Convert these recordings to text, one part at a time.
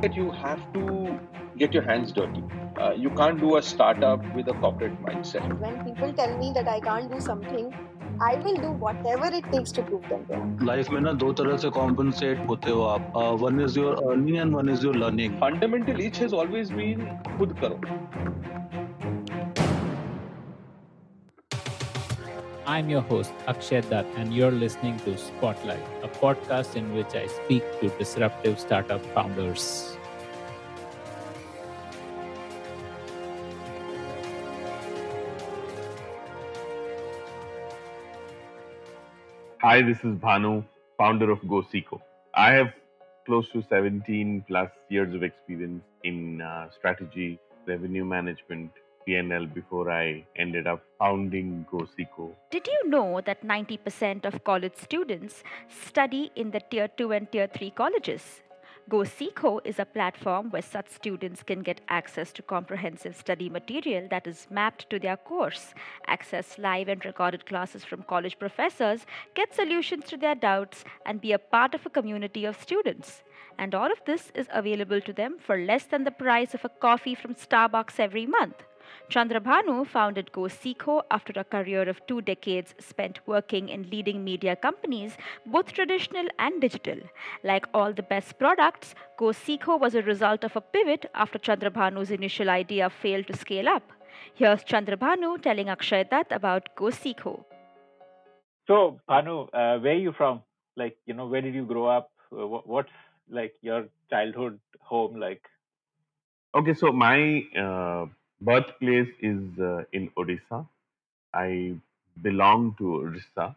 that you have to get your hands dirty. You can't do a startup with a corporate mindset. And when people tell me that I can't do something, I will do whatever it takes to prove them wrong. Life में ना दो तरह से compensate होते हो आप. One is your earning and one is your learning. Fundamental itch has always been khud karo. I'm your host, Akshay Dutt, and you're listening to Spotlight, a podcast in which I speak to disruptive startup founders. Hi, this is Bhanu, founder of Goseeko. I have close to 17 plus years of experience in strategy, revenue management, P&L before I ended up founding Goseeko. Did you know that 90% of college students study in the Tier 2 and Tier 3 colleges? Goseeko is a platform where such students can get access to comprehensive study material that is mapped to their course, access live and recorded classes from college professors, get solutions to their doubts, and be a part of a community of students. And all of this is available to them for less than the price of a coffee from Starbucks every month. Chandrabhanu founded Goseeko after a career of 2 decades spent working in leading media companies, both traditional and digital. Like all the best products, Goseeko was a result of a pivot after Chandrabhanu's initial idea failed to scale up. Here's Chandrabhanu telling Akshay Dutt about Goseeko. So, Bhanu, where are you from? Like, where did you grow up? What's like your childhood home like? Okay, so my birthplace is in Odisha. I belong to Odisha.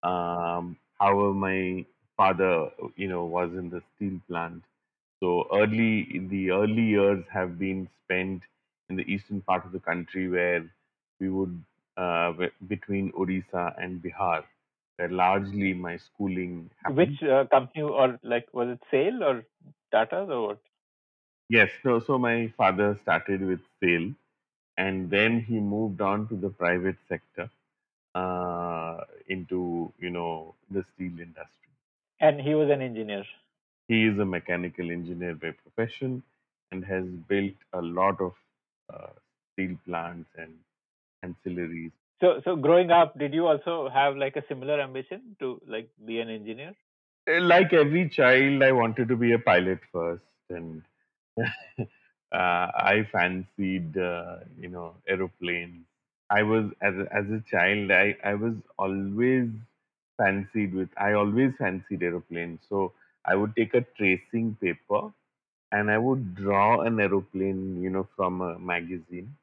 However, my father, was in the steel plant. So the early years have been spent in the eastern part of the country where we would, between Odisha and Bihar, where largely my schooling happened. Which company or like was it Sale or Tata or what? Yes, so my father started with sale and then he moved on to the private sector into, the steel industry. And he was an engineer. He is a mechanical engineer by profession and has built a lot of uh, steel plants and ancillaries. So growing up, did you also have like a similar ambition to like be an engineer? Like every child, I wanted to be a pilot first, and I fancied, aeroplanes. I was as a child, I was always I always fancied aeroplanes. So I would take a tracing paper and I would draw an aeroplane, from a magazine.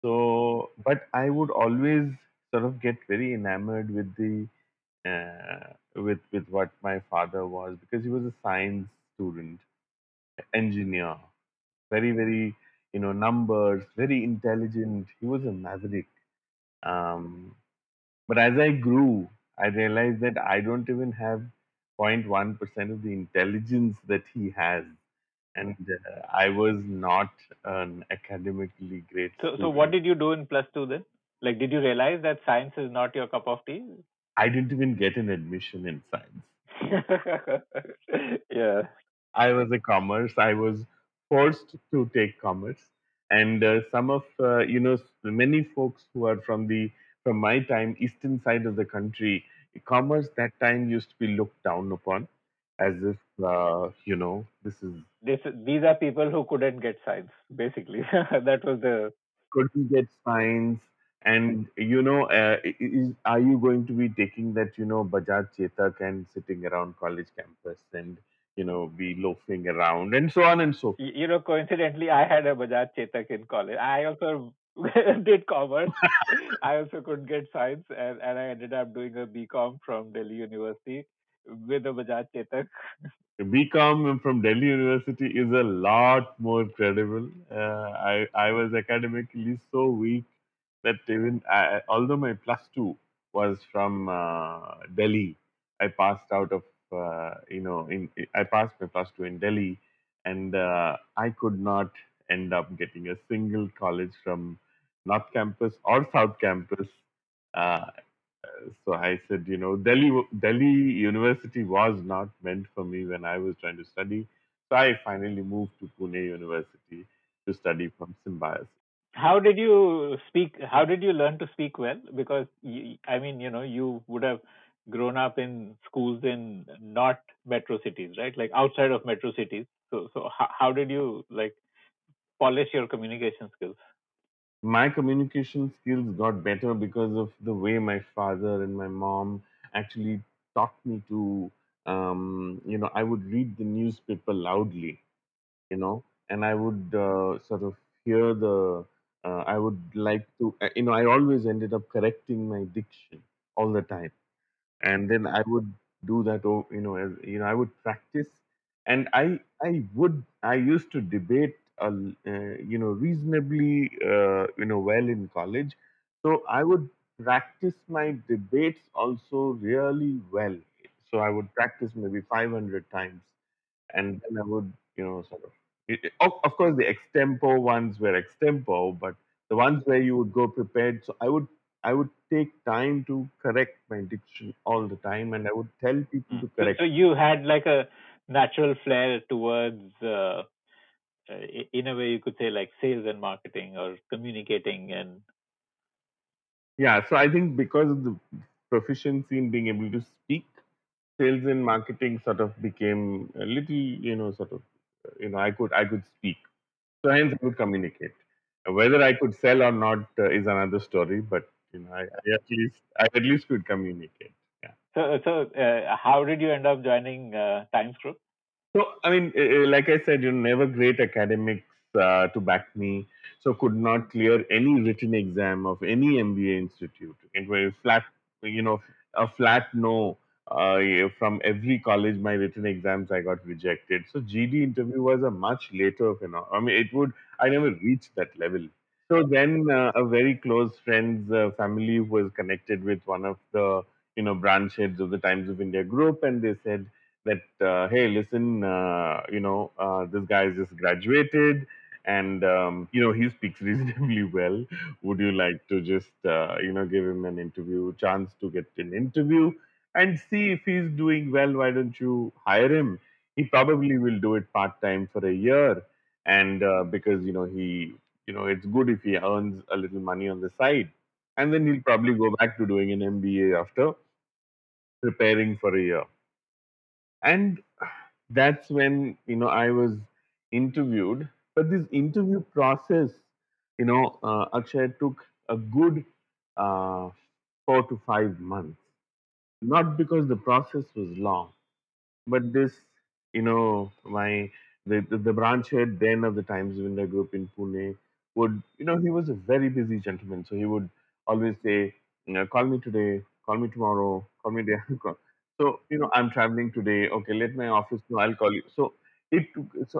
So, but I would always sort of get very enamored with the with what my father was because he was a science student, engineer, very numbers, very intelligent. He was a maverick. Um, but as I grew, I realized that I don't even have 0.1% of the intelligence that he has, and I was not an academically great So what student. did you do in plus two then? Like, did you realize that science is not your cup of tea? I didn't even get an admission in science. Yeah. I was a commerce. I was forced to take commerce, and some of many folks who are from my time eastern side of the country, commerce that time used to be looked down upon, as if this is These are people who couldn't get science, basically. That was the. couldn't get science. And are you going to be taking that Bajaj Chetak and sitting around college campus and be loafing around and so on and so forth? Coincidentally, I had a Bajaj Chetak in college. I also did commerce. I also couldn't get science, and I ended up doing a BCom from Delhi University with a Bajaj Chetak. BCom from Delhi University is a lot more credible. I was academically so weak that although my plus two was from Delhi, I passed out of I passed my plus two in Delhi, and I could not end up getting a single college from North Campus or South Campus. Uh, so I said, Delhi University was not meant for me when I was trying to study. So I finally moved to Pune University to study from Symbiosis. How did you speak? How did you learn to speak well? Because I mean, you would have grown up in schools in not metro cities, right? Like outside of metro cities. So how did you like polish your communication skills? My communication skills got better because of the way my father and my mom actually taught me to, I would read the newspaper loudly, and I would sort of hear I would like to, I always ended up correcting my diction all the time, and then I would do that. As I would practice, and I used to debate, reasonably, well in college. So I would practice my debates also really well. So I would practice maybe 500 times, and then I would, sort of. Of course, the extempo ones were extempo, but the ones where you would go prepared. So I would take time to correct my diction all the time, and I would tell people to So, correct. so you had like a natural flair towards, in a way, you could say like sales and marketing or communicating and. Yeah, so I think because of the proficiency in being able to speak, sales and marketing sort of became a little, sort of, I could speak. So hence I could communicate. Whether I could sell or not is another story, but I at least could communicate. Yeah. So, how did you end up joining Times Group? So, I mean, like I said, never great academics to back me. So, could not clear any written exam of any MBA institute. It was flat, a flat no. Yeah, from every college, my written exams I got rejected. So, GD interview was a much later phenomenon. I mean, I never reached that level. So then, a very close friend's family was connected with one of the branch heads of the Times of India group, and they said that, hey, listen, this guy has just graduated, and he speaks reasonably well. Would you like to just give him an interview, chance to get an interview, and see if he's doing well? Why don't you hire him? He probably will do it part time for a year, and because it's good if he earns a little money on the side, and then he'll probably go back to doing an MBA after preparing for a year. And that's when I was interviewed. But this interview process, Akshay, took a good uh, 4 to 5 months. Not because the process was long, but this, my the branch head then of the Times of India Group in Pune would, he was a very busy gentleman, so he would always say, call me today, call me tomorrow, call me day. So I'm traveling today. Okay, let my office know. I'll call you. So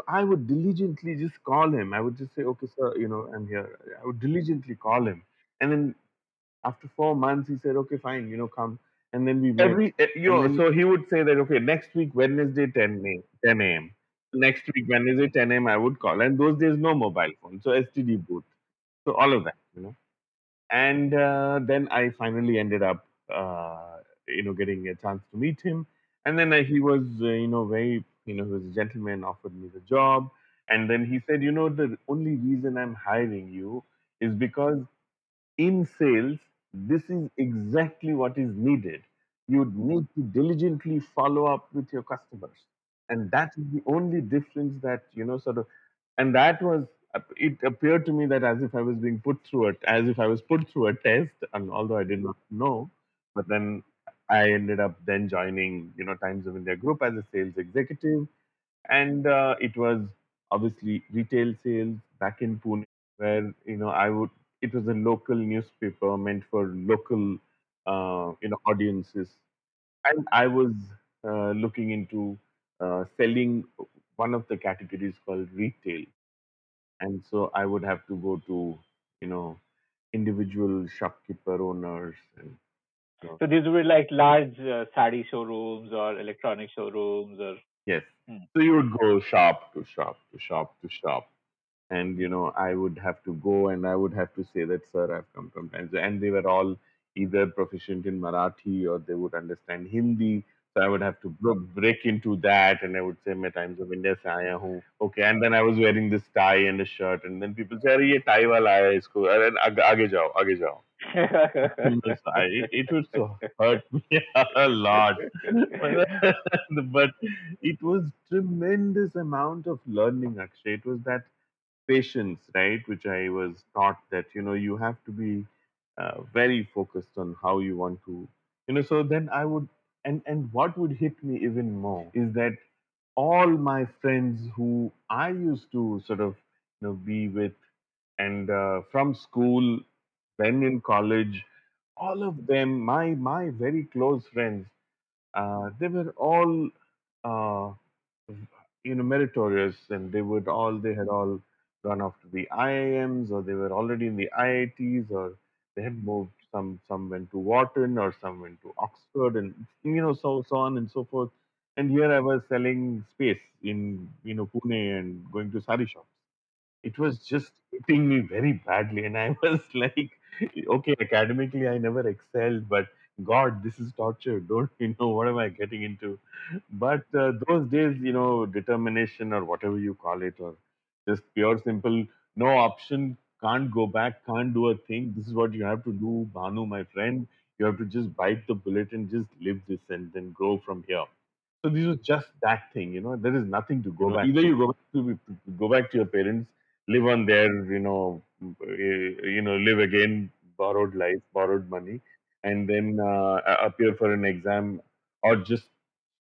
I would diligently just call him. I would just say, okay, sir, I'm here. I would diligently call him, and then after 4 months, he said, "Okay, fine, come." And then we met. So he would say that, okay, next week Wednesday 10 a.m. Next week Wednesday 10 a.m. I would call, and those days no mobile phone, so STD booth, so all of that. And then I finally ended up, getting a chance to meet him, and then he was, very, he was a gentleman, offered me the job, and then he said, the only reason I'm hiring you is because in sales, this is exactly what is needed. You need to diligently follow up with your customers. And that is the only difference that, sort of, and that was, it appeared to me that as if I was being put through it, as if I was put through a test, and although I did not know, but then I ended up then joining, Times of India Group as a sales executive. And it was obviously retail sales back in Pune, where I would. It was a local newspaper meant for local audiences, and I was looking into selling one of the categories called retail, and so I would have to go to you know individual shopkeeper owners and. So these were like large sari showrooms or electronic showrooms or. Yes. Hmm. So you would go shop to shop to shop to shop, and I would have to go and I would have to say that, sir, I've come from Times, and they were all either proficient in Marathi or they would understand Hindi. So I would have to break into that, and I would say, "मैं Times of India से आया हूँ." Okay, and then I was wearing this tie and a shirt, and then people say, "अरे ये tie वाला आया है इसको, अरे आगे जाओ, आगे जाओ." It would so hurt me a lot, but it was tremendous amount of learning. Actually, it was that patience, right? Which I was taught that you have to be very focused on how you want to, So then I would, and what would hit me even more is that all my friends who I used to sort of be with, and from school, then in college, all of them, my very close friends, they were all uh, meritorious, and they had all gone off to the IIMs, or they were already in the IITs, or they had moved. Some went to Wharton, or some went to Oxford, and so on and so forth. And here I was selling space in Pune and going to sari shops. It was just hitting me very badly, and I was like, okay, academically I never excelled, but God, this is torture. Don't what am I getting into? But those days, determination, or whatever you call it, or just pure simple, no option, can't go back, can't do a thing. This is what you have to do, Bhanu, my friend. You have to just bite the bullet and just live this, and then grow from here. So this was just that thing. There is nothing to go back. Either you go back to your parents, live on their, live again, borrowed life, borrowed money, and then appear for an exam, or just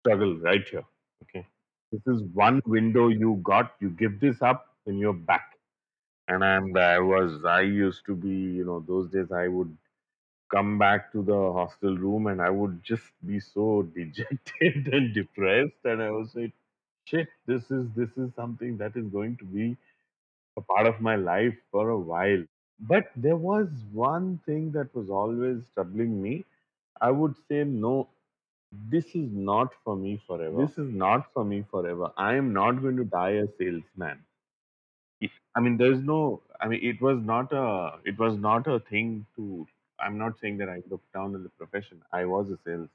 struggle right here. Okay, this is one window you got. You give this up, then you're back. And I used to be, those days I would come back to the hostel room, and I would just be so dejected and depressed, and I was like, shit, this is something that is going to be a part of my life for a while. But there was one thing that was always troubling me. I would say, no, this is not for me forever. This is not for me forever. I am not going to die a salesman. I mean, there's no. I mean, It was not a thing to. I'm not saying that I looked down on the profession. I was a salesman.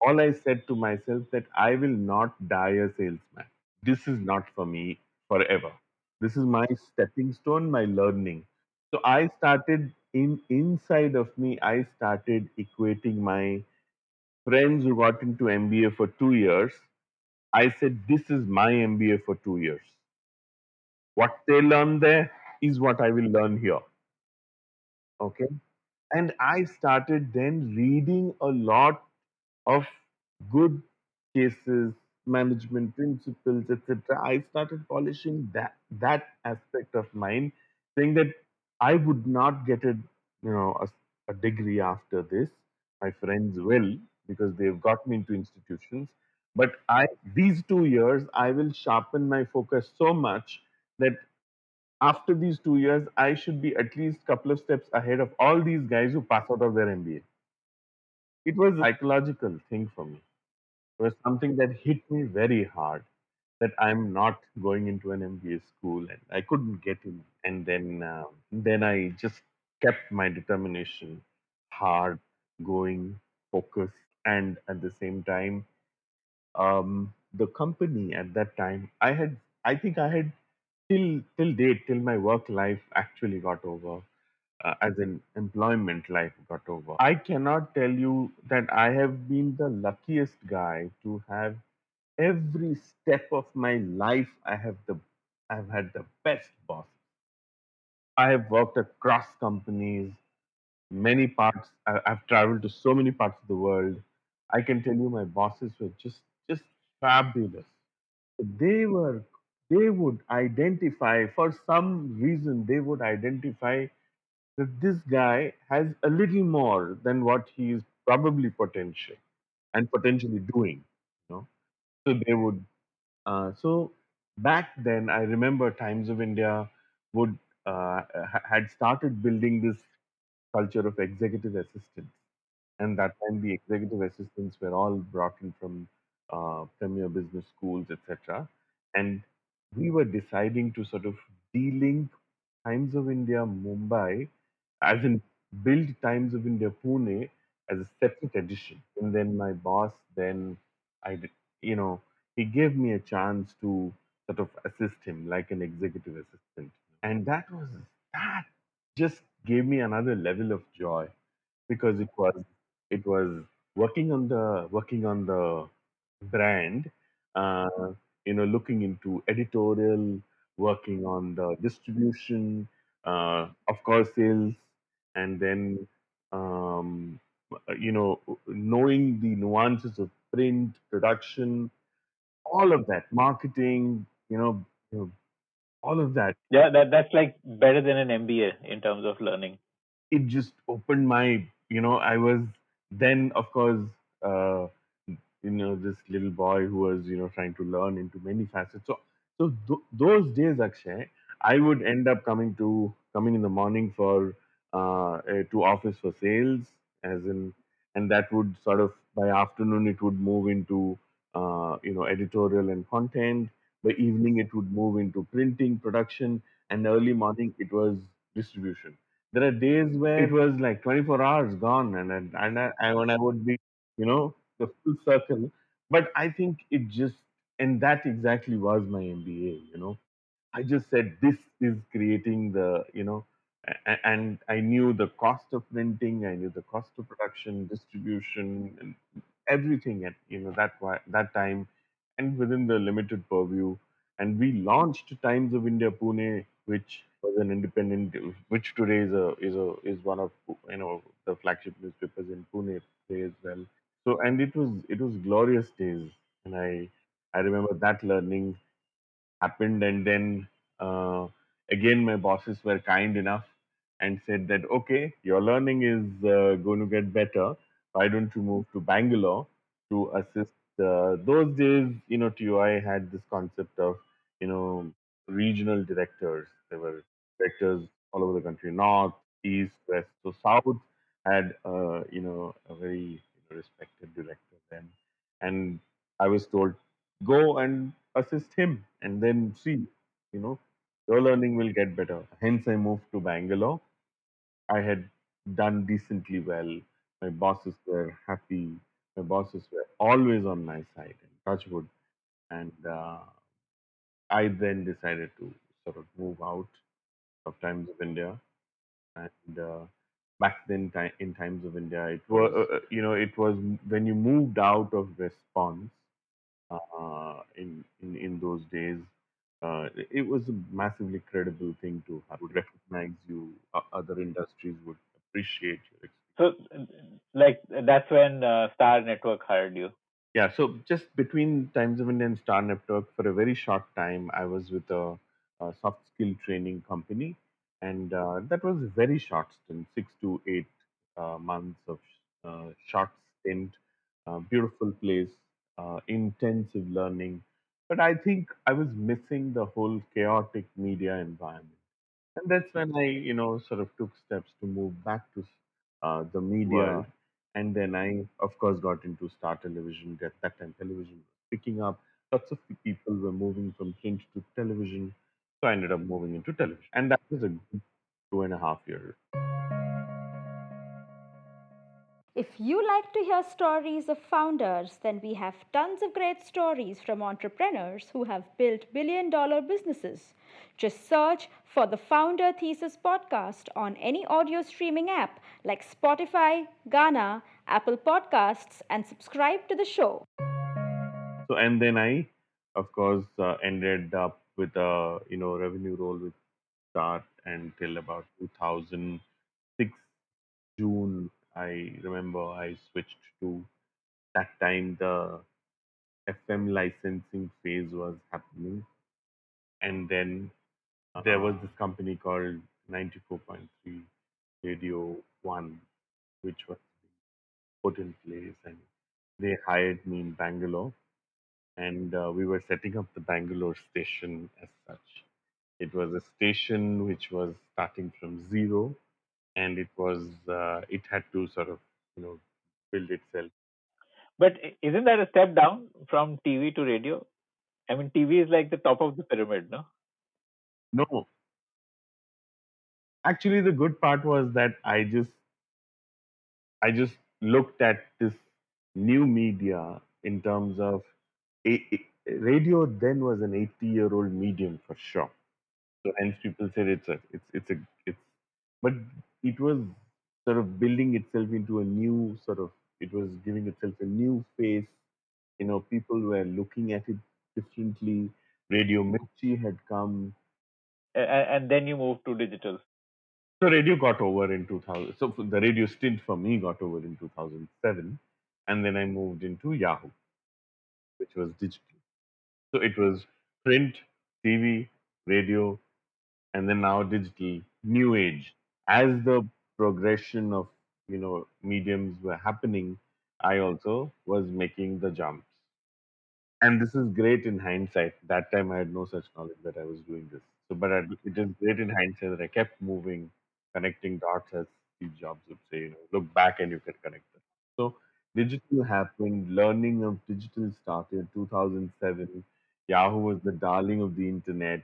All I said to myself that I will not die a salesman. This is not for me forever. This is my stepping stone, my learning. So I started inside of me. I started equating my friends who got into MBA for 2 years. I said, this is my MBA for 2 years. What they learn there is what I will learn here. Okay. And I started then reading a lot of good cases, management principles, etc. I started polishing that aspect of mine, saying that I would not get a degree after this. My friends will, because they've got me into institutions. But these 2 years, I will sharpen my focus so much that after these 2 years, I should be at least a couple of steps ahead of all these guys who pass out of their MBA. It was a psychological thing for me. It was something that hit me very hard, that I'm not going into an MBA school, and I couldn't get in. And then I just kept my determination hard, going, focused, and at the same time, the company at that time, I think I had till date, till my work life actually got over, as in employment life got over. I cannot tell you that I have been the luckiest guy to have every step of my life. I've had the best boss. I have worked across companies, many parts. I've traveled to so many parts of the world. I can tell you, my bosses were just fabulous. They were they would identify, for some reason, they would identify that this guy has a little more than what he is probably potential and potentially doing. You know, so they would. So back then, I remember Times of India would had started building this culture of executive assistants, and that time the executive assistants were all brought in from premier business schools, etc. And we were deciding to sort of de-link Times of India Mumbai, as in build Times of India Pune as a separate edition. And then my boss then I did, you know, he gave me a chance to sort of assist him like an executive assistant. And that just gave me another level of joy because it was working on the brand, uh, looking into editorial, working on the distribution, of course, sales, and then um, knowing the nuances of print, production, all of that, marketing, all of that. Yeah, that's like better than an MBA in terms of learning. It just opened my, I was then, of course, uh, this little boy who was, trying to learn into many facets. So those days, Akshay, I would end up coming in the morning for to office for sales, as in, and that would sort of by afternoon it would move into editorial and content. By evening it would move into printing, production, and early morning it was distribution. There are days where it was like 24 hours gone, and when I would be, the full circle. But I think it just, and that exactly was my MBA. I just said this is creating the, and I knew the cost of printing, I knew the cost of production, distribution, and everything at that time, and within the limited purview. And we launched Times of India Pune, which was an independent, which today is one of the flagship newspapers in Pune today as well. So, and it was glorious days, and I remember that learning happened. And then uh, again my bosses were kind enough and said that, okay, your learning is going to get better, why don't you move to Bangalore to assist. Those days, TUI had this concept of, regional directors. There were directors all over the country, north, east, west. So south had a very respected director then. And I was told, go and assist him and then see, you know, your learning will get better. Hence, I moved to Bangalore. I had done decently well. My bosses were happy. My bosses were always on my side, and touch wood. And I then decided to sort of move out of Times of India. And back then, in Times of India, it was when you moved out of Response in those days. It was a massively credible thing to have. Would recognize you. Other industries would appreciate your experience. So, like that's when Star Network hired you. Yeah, so just between Times of India and Star Network, for a very short time, I was with a soft skill training company, and that was a very short stint, 6 to 8 months of short stint. Beautiful place, intensive learning, but I think I was missing the whole chaotic media environment. And that's when I, sort of took steps to move back to the media world. And then I, of course, got into Star Television. At that time, television was picking up. Lots of people were moving from print to television. So I ended up moving into television. And that was a good 2.5 years. If you like to hear stories of founders, then we have tons of great stories from entrepreneurs who have built billion-dollar businesses. Just search for the Founder Thesis podcast on any audio streaming app like Spotify, Ghana, Apple Podcasts, and subscribe to the show. So, and then I, of course, ended up with a, revenue role with Start until about 2006 June. I remember I switched to that time the FM licensing phase was happening, and then there was this company called 94.3 Radio One, which was put in place, and they hired me in Bangalore, and we were setting up the Bangalore station as such. It was a station which was starting from zero, and it had to sort of build itself. But isn't that a step down from TV to radio? I mean, TV is like the top of the pyramid, no? No, actually, the good part was that I just looked at this new media in terms of radio then was an 80-year-old medium for sure. So hence people said it's but it was sort of building itself into a new sort of, it was giving itself a new face. People were looking at it differently. Radio Mirchi had come. And then you moved to digital. So radio got over in 2000. So the radio stint for me got over in 2007, and then I moved into Yahoo, which was digital. So it was print, TV, radio, and then now digital, new age. As the progression of mediums were happening, I also was making the jumps. And this is great in hindsight. That time I had no such knowledge that I was doing this. So, but it is great in hindsight that I kept moving, connecting dots, as Steve Jobs would say. Look back and you can connect them. So, digital happened. Learning of digital started 2007. Yahoo was the darling of the internet.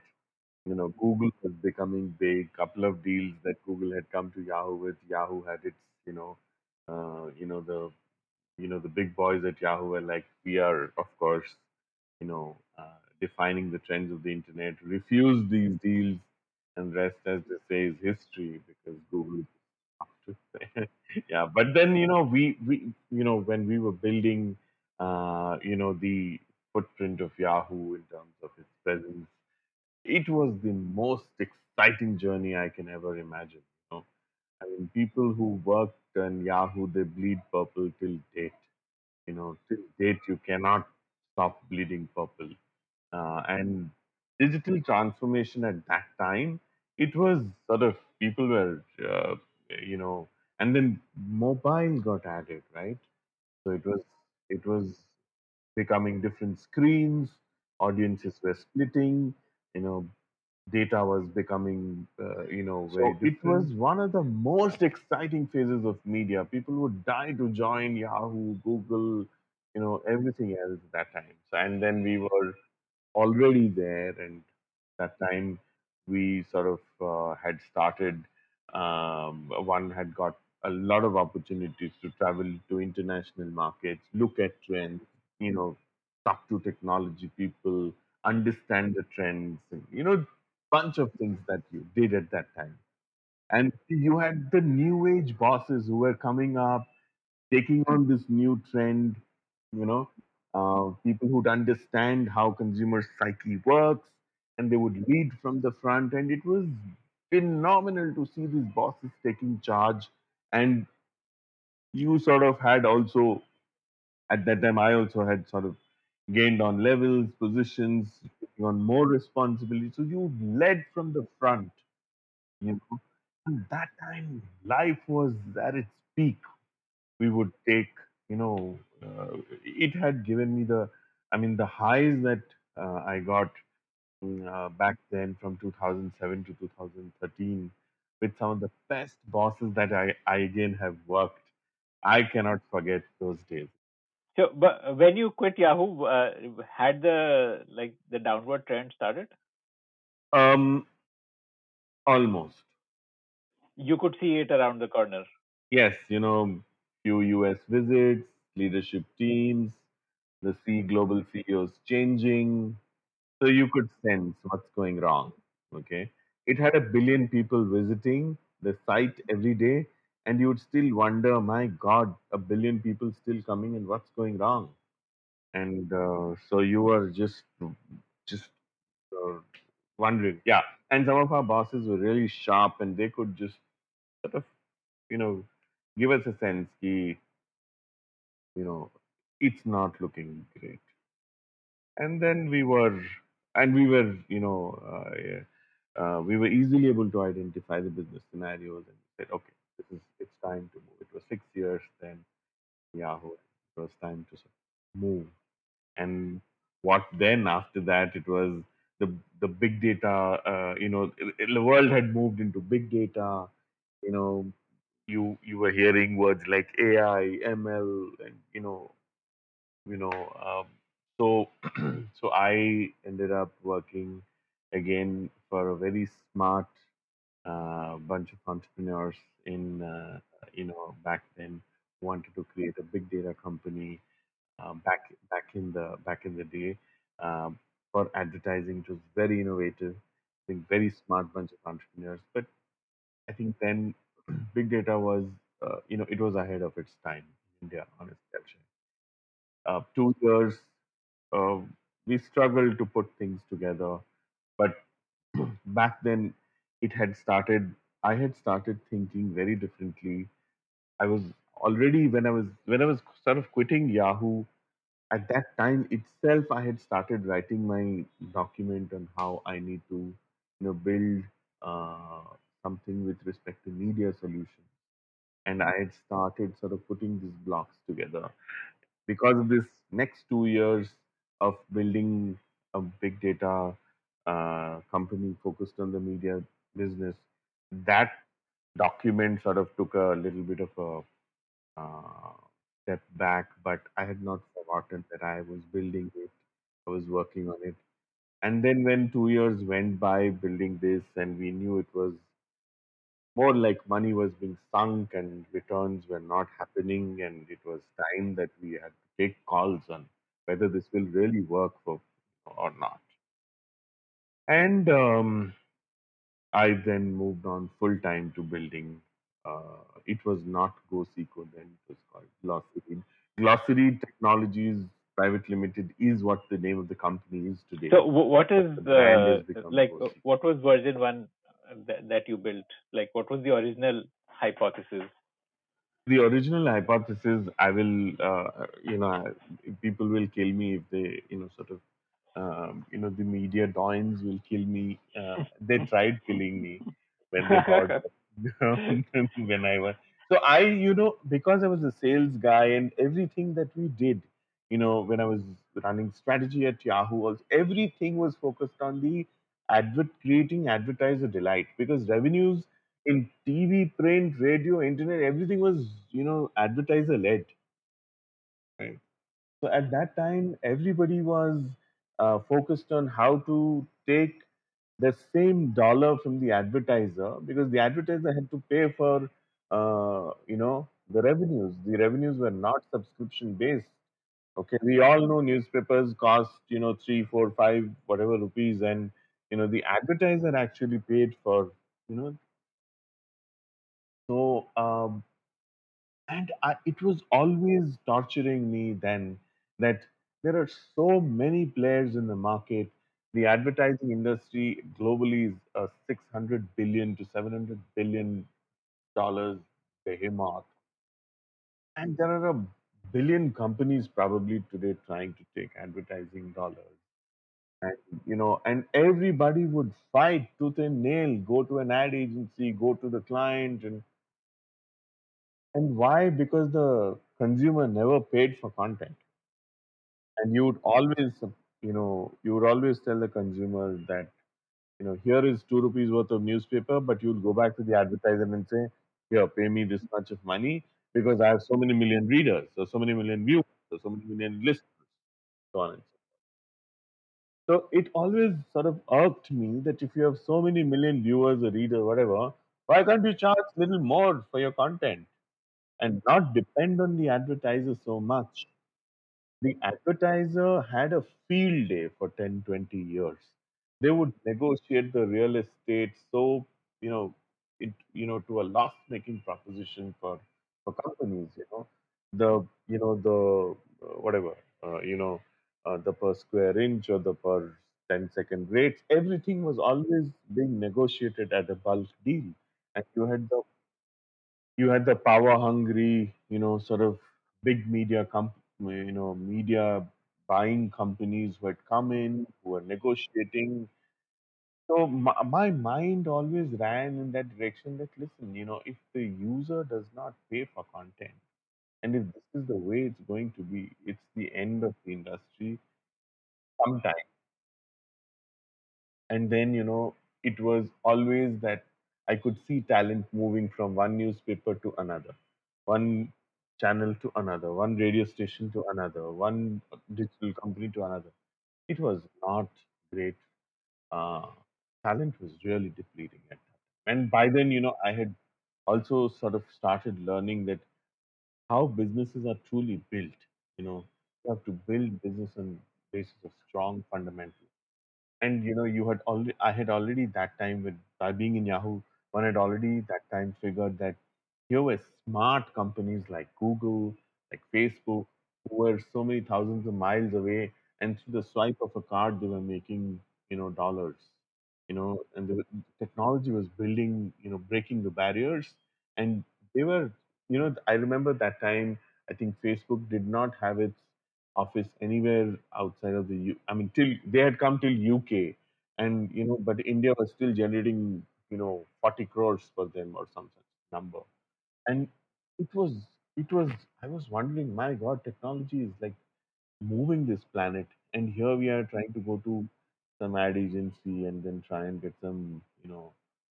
Google was becoming big. Couple of deals that Google had come to Yahoo with. Yahoo had its, uh, you know the the big boys at Yahoo were like, we are, of course, defining the trends of the internet. Refuse these deals, and rest, as they say, is history, because Google is up to say. Yeah, but then we when we were building the footprint of Yahoo in terms of its presence, it was the most exciting journey I can ever imagine. I mean, people who worked on Yahoo, they bleed purple till date. Till date, you cannot stop bleeding purple. And digital transformation at that time, it was sort of, people were, you know, and then mobile got added, right? So it was becoming different screens, audiences were splitting, you know, data was becoming, very So different. It was one of the most exciting phases of media. People would die to join Yahoo, Google, everything else at that time. So, and then we were already there, and that time we sort of had started. One had got a lot of opportunities to travel to international markets, look at trends, talk to technology people, understand the trends, and bunch of things that you did at that time. And you had the new age bosses who were coming up, taking on this new trend, you know, people who'd understand how consumer psyche works, and they would lead from the front. And it was phenomenal to see these bosses taking charge. And you sort of had also, at that time, I also had sort of gained on levels, positions, taking on more responsibility. So you led from the front, you know. And that time, life was at its peak. We would take, it had given me I mean, the highs that I got back then from 2007 to 2013 with some of the best bosses that I again have worked. I cannot forget those days. So, but when you quit Yahoo, had the downward trend started? Um, Almost. You could see it around the corner. Yes, few US visits, leadership teams, the global CEOs changing. So you could sense what's going wrong. Okay. It had a billion people visiting the site every day, and you would still wonder, my God, a billion people still coming, and what's going wrong? And so you were just uh, wondering. Yeah. And some of our bosses were really sharp, and they could just sort of, you know, give us a sense, you know, it's not looking great. And then we were easily able to identify the business scenarios, and said, okay, it's time to move. It was 6 years then, Yahoo. It was time to sort of move. And what then after that, it was the big data. The world had moved into big data. You know, you were hearing words like AI, ML, and you know so so I ended up working again for a very smart bunch of entrepreneurs in back then, who wanted to create a big data company. back in the day. Um, for advertising, it was very innovative. I think very smart bunch of entrepreneurs. But I think then big data was, it was ahead of its time in India, honestly. I'll say. 2 years, uh, we struggled to put things together. But back then, it had started. I had started thinking very differently. I was already when I was sort of quitting Yahoo. At that time itself, I had started writing my document on how I need to, build uh, something with respect to media solutions. And I had started sort of putting these blocks together because of this next 2 years of building a big data company focused on the media business. That document sort of took a little bit of a step back, but I had not forgotten that I was building it. I was working on it. And then when 2 years went by building this, and we knew it was more like money was being sunk and returns were not happening, and it was time that we had to take calls on whether this will really work for or not. And I then moved on full time to building. It was not Goseeko then; it was called Glossaread. Glossaread Technologies Private Limited is what the name of the company is today, So what but is the brand has become Goseeko. what was version one that you built? Like what was the original hypothesis? The original hypothesis, I will, people will kill me if they, sort of, the media doins will kill me. They tried killing me when they heard when I was. So because I was a sales guy and everything that we did, when I was running strategy at Yahoo, also everything was focused on the creating advertiser delight because revenues in TV, print, radio, internet, everything was, advertiser led. Right. So at that time, everybody was focused on how to take the same dollar from the advertiser because the advertiser had to pay for, the revenues. The revenues were not subscription based. Okay, we all know newspapers cost, 3, 4, 5, whatever rupees, and the advertiser actually paid for, you know. So and it was always torturing me then that there are so many players in the market. The advertising industry globally is a 600 billion to 700 billion dollars behemoth, and there are a billion companies probably today trying to take advertising dollars. And and everybody would fight tooth and nail, go to an ad agency, go to the client, and why? Because the consumer never paid for content. And you would always tell the consumer that, here is 2 rupees worth of newspaper, but you'll go back to the advertiser and say, here, pay me this much of money because I have so many million readers, or so many million viewers, or so many million listeners, so on and so forth. So it always sort of irked me that if you have so many million viewers or readers, whatever, why can't you charge little more for your content and not depend on the advertiser so much? The advertiser had a field day for 10, 20 years. They would negotiate the real estate so, to a loss making proposition for companies, whatever, the per square inch or the per 10-second rates, everything was always being negotiated at a bulk deal. And you had the power hungry, sort of big media buying companies who had come in, who were negotiating. So my mind always ran in that direction that, listen, if the user does not pay for content, and if this is the way it's going to be, it's the end of the industry sometime. And then, it was always that I could see talent moving from one newspaper to another, one channel to another, one radio station to another, one digital company to another. It was not great. uh, Talent was really depleting at that time. And by then, I had also sort of started learning that how businesses are truly built. You know, You have to build business on basis of strong fundamentals. And you had already I had already that time, with by being in Yahoo, one had already that time figured that here were smart companies like Google, like Facebook, who were so many thousands of miles away, and through the swipe of a card they were making dollars. And the technology was building, breaking the barriers. And they were, I remember that time, I think Facebook did not have its office anywhere outside of I mean, till they had come till UK, and but India was still generating 40 crores for them or some such number. And it was it was I was wondering, my God, technology is like moving this planet, and here we are trying to go to some ad agency and then try and get some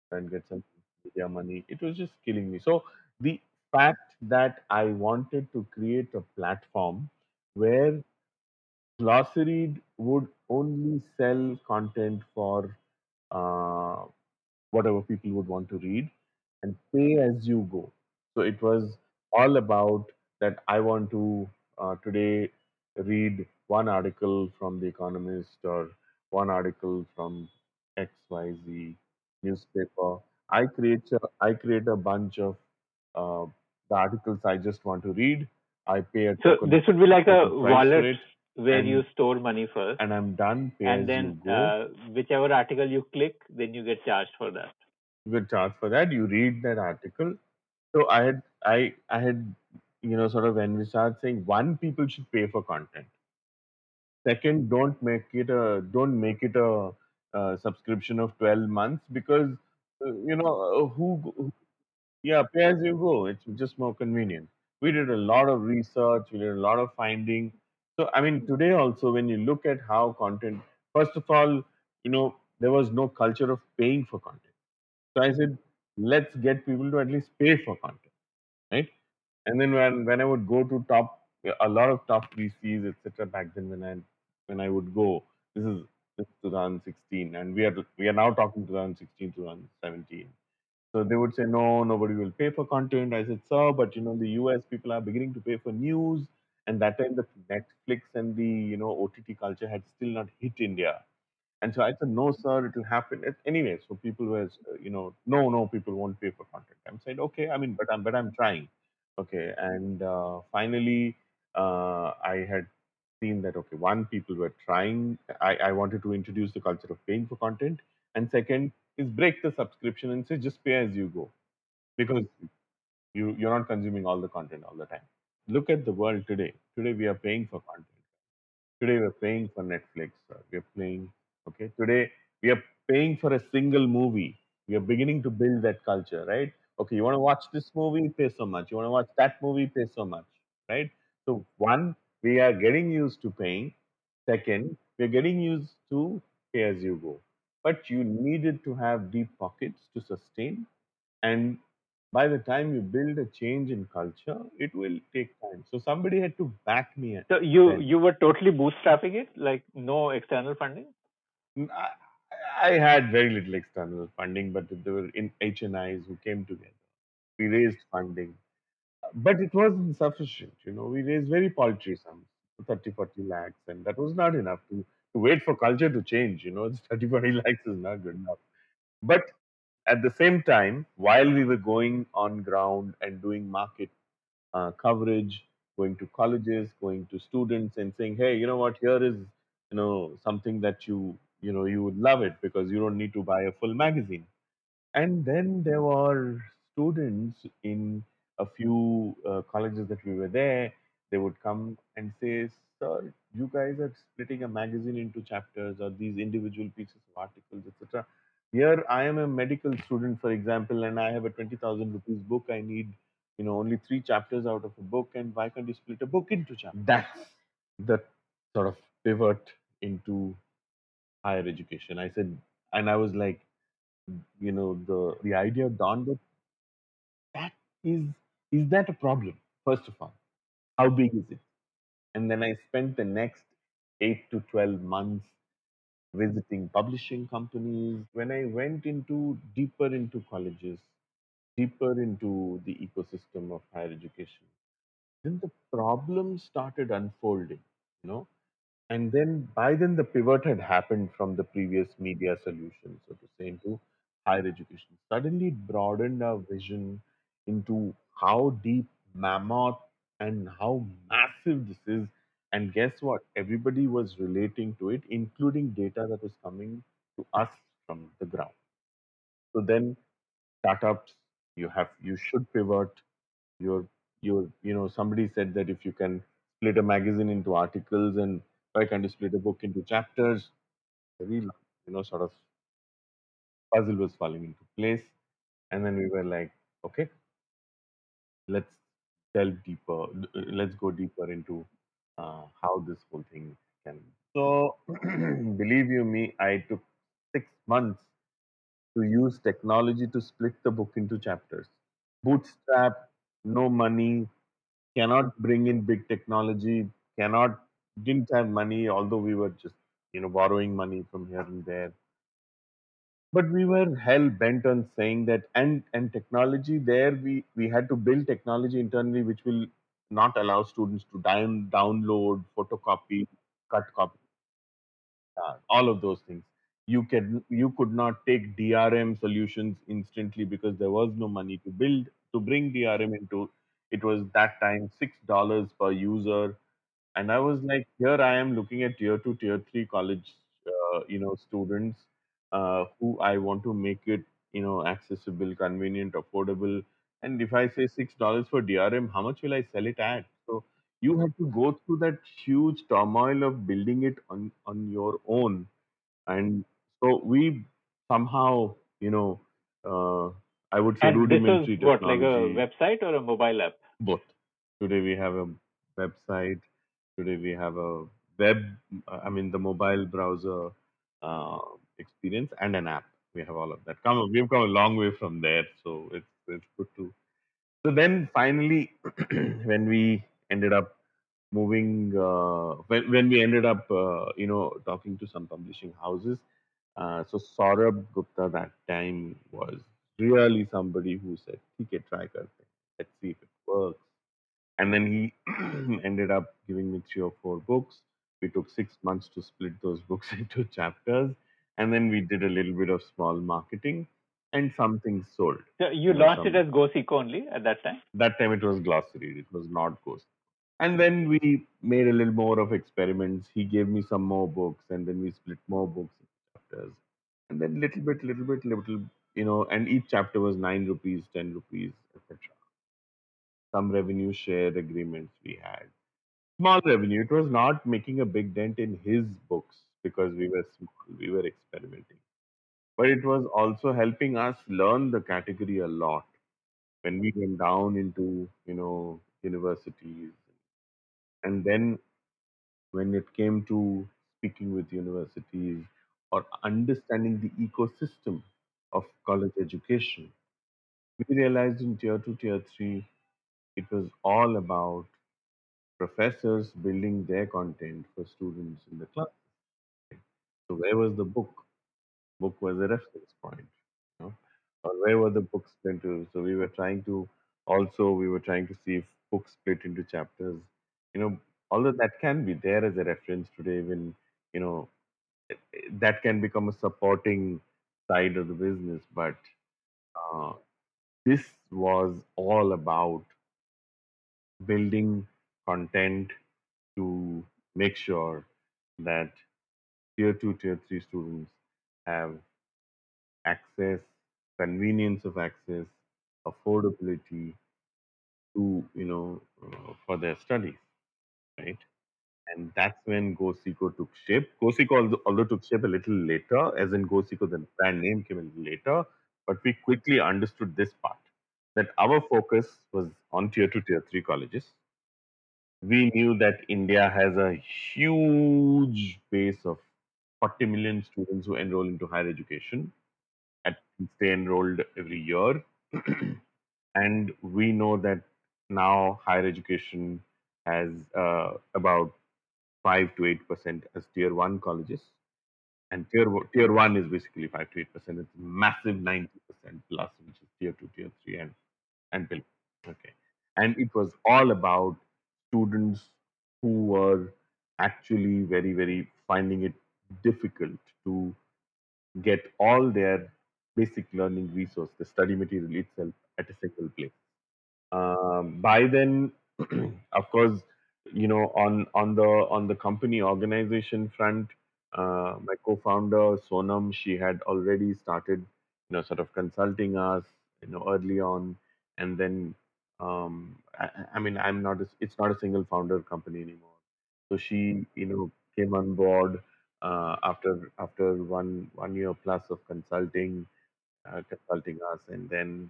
try and get some media money. It was just killing me. So the fact that I wanted to create a platform where Glossaread would only sell content for uh, whatever people would want to read, and pay as you go. So it was all about that. I want to today read one article from The Economist or one article from XYZ newspaper. I create a bunch of uh, the articles I just want to read. I pay a So this would be like a token price for wallet it, where you and store money first, I'm done. Pay and as then you go. whichever article you click, then you get charged for that. You get charged for that. You read that article. So I had sort of envisaged saying, one, people should pay for content. Second, don't make it a subscription of 12 months, because who yeah, pay as you go. It's just more convenient. We did a lot of research. We did a lot of finding. So I mean, today also, when you look at how content, first of all, there was no culture of paying for content. So I said, let's get people to at least pay for content, right? And then when I would go to a lot of top VCs, etc. Back then, when I would go, this is 2016, and we are now talking 2016, 2017. So they would say, no, nobody will pay for content. I said, sir, but the US people are beginning to pay for news, and that time the Netflix and the OTT culture had still not hit India. And so I said, no, sir, it will happen. Anyway, so people were, no, no, people won't pay for content. I said, okay, I mean, but I'm trying. Okay. And finally, I had seen that, okay, one, people were trying. I wanted to introduce the culture of paying for content. And second is break the subscription and say, just pay as you go, because you're not consuming all the content all the time. Look at the world today. Today, we are paying for content. Today we're paying for Netflix. We're paying, okay. Today we are paying for a single movie. We are beginning to build that culture, right? Okay, you want to watch this movie, pay so much. You want to watch that movie, pay so much, right? So one, we are getting used to paying. Second, we're getting used to pay as you go. But you needed to have deep pockets to sustain. And by the time you build a change in culture, it will take time. So somebody had to back me So you then. you were totally bootstrapping it, like no external funding. I had very little external funding, but there were in HNIs who came together. We raised funding, but it wasn't sufficient. We raised very paltry sums, 30, 40 lakhs, and that was not enough to wait for culture to change. 30, 40 lakhs is not good enough. But at the same time, while we were going on ground and doing market coverage, going to colleges, going to students, and saying, "Hey, you know what? Here is something that you would love it, because you don't need to buy a full magazine." And then there were students in a few colleges that we were there. They would come and say, "Sir, you guys are splitting a magazine into chapters or these individual pieces of articles, etc. Here, I am a medical student, for example, and I have a 20,000 rupees book. I need, only three chapters out of a book, and why can't you split a book into chapters?" That's the sort of pivot into higher education. I said, and I was like, the idea dawned that that is that a problem? First of all, how big is it? And then I spent the next 8 to 12 months visiting publishing companies. When I went into deeper into colleges, deeper into the ecosystem of higher education, then the problem started unfolding. you know. And then by then the pivot had happened from the previous media solution, so to say, into higher education. Suddenly it broadened our vision into how deep, mammoth, and how massive this is. And guess what? Everybody was relating to it, including data that was coming to us from the ground. So then startups, you should pivot. Somebody said that if you can split a magazine into articles, and why can't you split a book into chapters? Very, sort of puzzle was falling into place. And then we were like, okay, let's delve deeper. Let's go deeper into how this whole thing can. So, believe you me, I took 6 months to use technology to split the book into chapters. Bootstrap, no money, cannot bring in big technology, cannot, didn't have money, although we were just, borrowing money from here and there. But we were hell bent on saying that, and technology there, we had to build technology internally which will not allow students to download, photocopy, cut copy, all of those things. You could not take DRM solutions instantly because there was no money to bring DRM into. It was that time $6 per user, and I was like, here I am looking at tier two, tier three college, students who I want to make it, accessible, convenient, affordable. And if I say $6 for DRM, how much will I sell it at? So you have to go through that huge turmoil of building it on your own. And so we somehow, uh, I would say And this was rudimentary what, like a technology, website or a mobile app? both. Today we have a website. Today we have a web, I mean, the mobile browser uh, experience and an app. We have all of that. We've come a long way from there, so it's good to. So then finally, when we ended up moving, when we ended up, talking to some publishing houses. So Saurabh Gupta that time was really somebody who said, "ठीक है, try karte. Let's see if it works." And then he ended up giving me 3 or 4 books. We took 6 months to split those books into chapters, and then we did a little bit of small marketing, and some things sold. So you launched it Some as Goseeko only at that time? that time it was Glossaread, it was not Ghost. And then we made a little more of experiments. He gave me some more books, and then we split more books into chapters, and then little, and each chapter was 9 rupees, 10 rupees, etc. Some revenue share agreements we had. Small revenue. It was not making a big dent in his books because we were small, we were experimenting. But it was also helping us learn the category a lot when we went down into, universities. And then when it came to speaking with universities or understanding the ecosystem of college education, we realized in tier two, tier three, it was all about professors building their content for students in the class. So where was the book? Book was a reference point, you know, or where were the books going to? So we were trying to see if books split into chapters. Although that can be there as a reference today, when you know that can become a supporting side of the business. But uh, this was all about building content to make sure that tier two, tier three students have access, convenience of access, affordability to, for their studies, right? And that's when Goseeko took shape. Goseeko, although took shape a little later, as in Goseeko, the brand name came a little later, but we quickly understood this part, that our focus was on tier two, tier three colleges. We knew that India has a huge base of 40 million students who enroll into higher education. At least they enrolled every year. And we know that now higher education has about 5 to 8% as tier 1 colleges. And tier 1 is basically 5 to 8%. It's massive 90% plus, which is tier 2, tier 3, and below. Okay. And it was all about students who were actually very, very finding it difficult to get all their basic learning resource, the study material itself, at a single place. By then, of course, on the company organization front, my co-founder Sonam, she had already started, sort of consulting us, early on, and then, I mean, it's not a single founder company anymore. So she, came on board after one year plus of consulting us, and then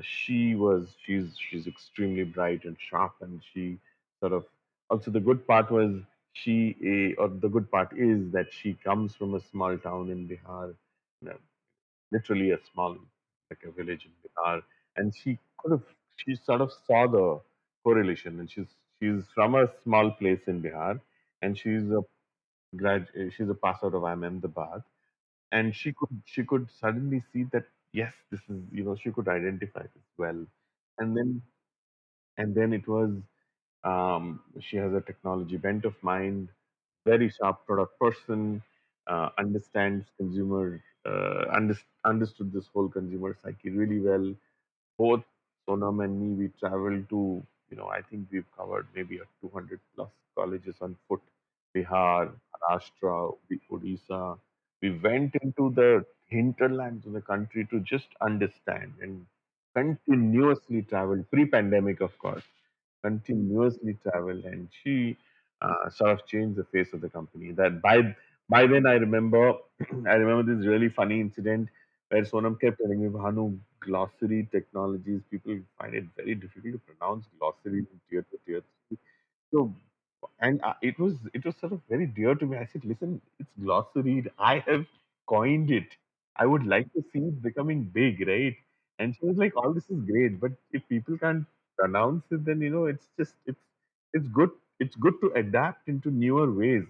she's extremely bright and sharp, and she sort of also the good part was or the good part is that she comes from a small town in Bihar, you know, literally a small, like a village in Bihar, and she sort of saw the correlation, and she's from a small place in Bihar, and she's a pass out of IIM Ahmedabad, and she could suddenly see that yes, this is, she could identify this well, and then it was, she has a technology bent of mind, very sharp product person, understands consumer, understood this whole consumer psyche really well. Both Sonam and me, we traveled to, I think we've covered maybe a 200 plus colleges on foot. Bihar, Maharashtra, Odisha. We went into the hinterlands of the country to just understand and continuously traveled, pre-pandemic, of course, continuously traveled, and she sort of changed the face of the company. That by then, I remember, I remember this really funny incident where Sonam kept telling me, Bhanu, glossary technologies, people find it very difficult to pronounce glossary in tier two, tier three. So, and it was sort of very dear to me. I said, listen, it's glossary. I have coined it. I would like to see it becoming big, right? And she was like, all this is great, but if people can't pronounce it, then it's good. It's good to adapt into newer ways.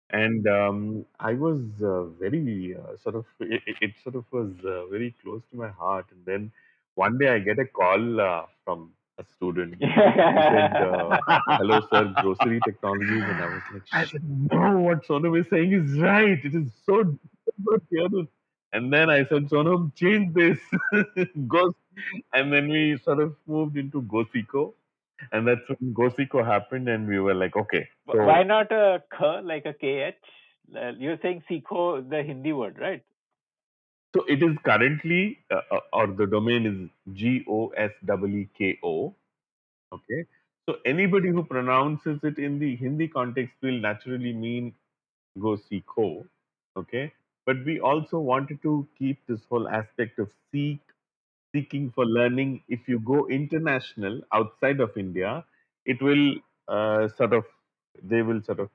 And I was very sort of it sort of was very close to my heart. And then one day I get a call from a student. He said, "Hello, sir, grocery technologies," and I said, "No, what Sonam is saying is right. It is so difficult to hear this." And then I said, "Sonam, change this." Go, and then we sort of moved into Goseeko, and that's when Goseeko happened, and we were like, okay, Why so not a kh, like a kh? You're saying Sikho, the Hindi word, right? So it is currently, or the domain is Goseeko. Okay. So anybody who pronounces it in the Hindi context will naturally mean go seeko. Okay. But we also wanted to keep this whole aspect of seeking for learning. If you go international outside of India, it will sort of, they will sort of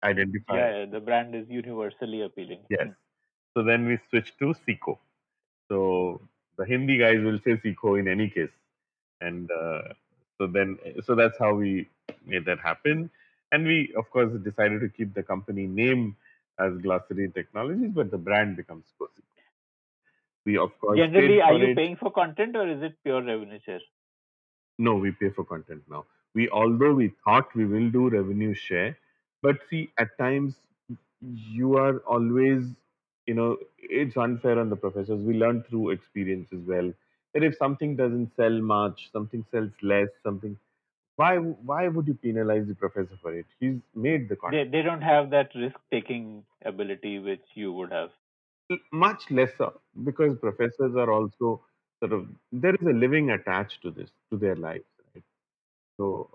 identify. Yeah, the brand is universally appealing. Yes. So then we switched to Seeko. So the Hindi guys will say Sikho in any case, and so that's how we made that happen. And we, of course, decided to keep the company name as Glossary Technologies, but the brand becomes Goseeko. We, of course, Generally, paid are for you it. paying for content or is it pure revenue share? No, we pay for content now. Although we thought we will do revenue share, but see, at times you are always, it's unfair on the professors. We learn through experience as well that if something doesn't sell much, something sells less, something, why would you penalize the professor for it? He's made the content. They don't have that risk taking ability which you would have. Much lesser, because professors are also sort of, there is a living attached to this, to their lives, right? So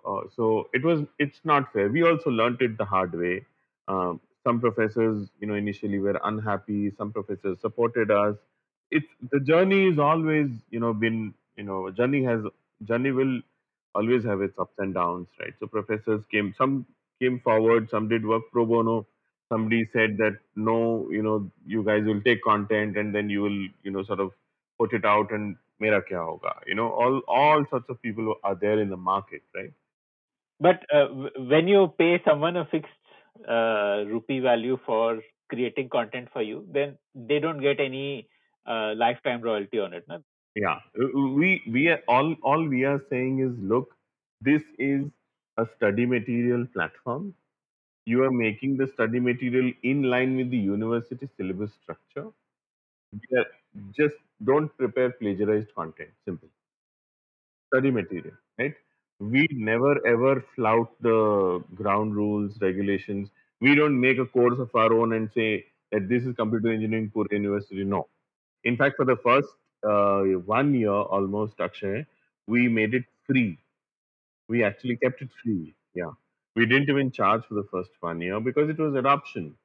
it's not fair. We also learnt it the hard way. Some professors, initially were unhappy. Some professors supported us. It's the journey is always, been, journey will always have its ups and downs, right? So professors some came forward, some did work pro bono. Somebody said that no, you guys will take content and then you will, sort of put it out and mera kya hoga? All sorts of people are there in the market, right? But when you pay someone a fixed rupee value for creating content for you, then they don't get any lifetime royalty on it. No? Yeah, we are all we are saying is, look, this is a study material platform. you are making the study material in line with the university syllabus structure. Yeah, just don't prepare plagiarized content. Simple. Study material, right? We never ever flout the ground rules, regulations. We don't make a course of our own and say that this is computer engineering Pure University. No. In fact, for the first 1 year almost, Akshay, we made it free. We actually kept it free. Yeah. We didn't even charge for the first 1 year because it was adoption.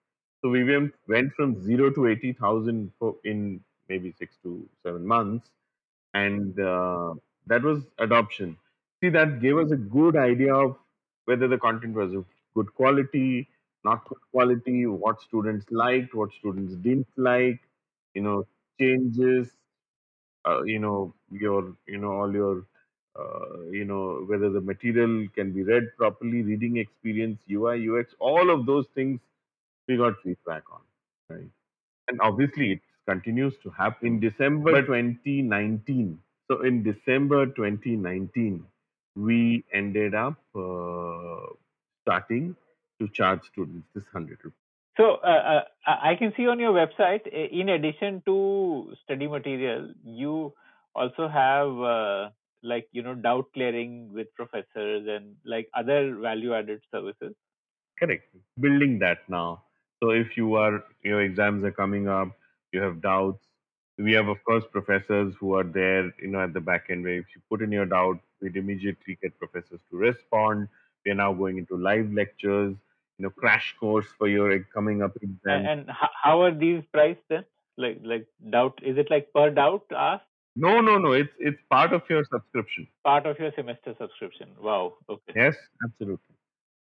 So we went from zero to 80,000 in maybe 6 to 7 months. And that was adoption. See, that gave us a good idea of whether the content was of good quality, not good quality, what students liked, what students didn't like, changes, all your, whether the material can be read properly, reading experience, UI, UX, all of those things we got feedback on, right? And obviously, it continues to happen. In December 2019, so in December 2019, we ended up starting to charge students this 100 rupees. So I can see on your website, in addition to study material, you also have doubt clearing with professors and like other value added services. Correct. Building that now. So if your exams are coming up, you have doubts. We have, of course, professors who are there, at the back end where if you put in your doubt, we'd immediately get professors to respond. We are now going into live lectures, crash course for your coming up exam. And how are these priced then? Like doubt, is it like per doubt asked? No, no, no. It's part of your subscription. Part of your semester subscription. Wow. Okay. Yes, absolutely.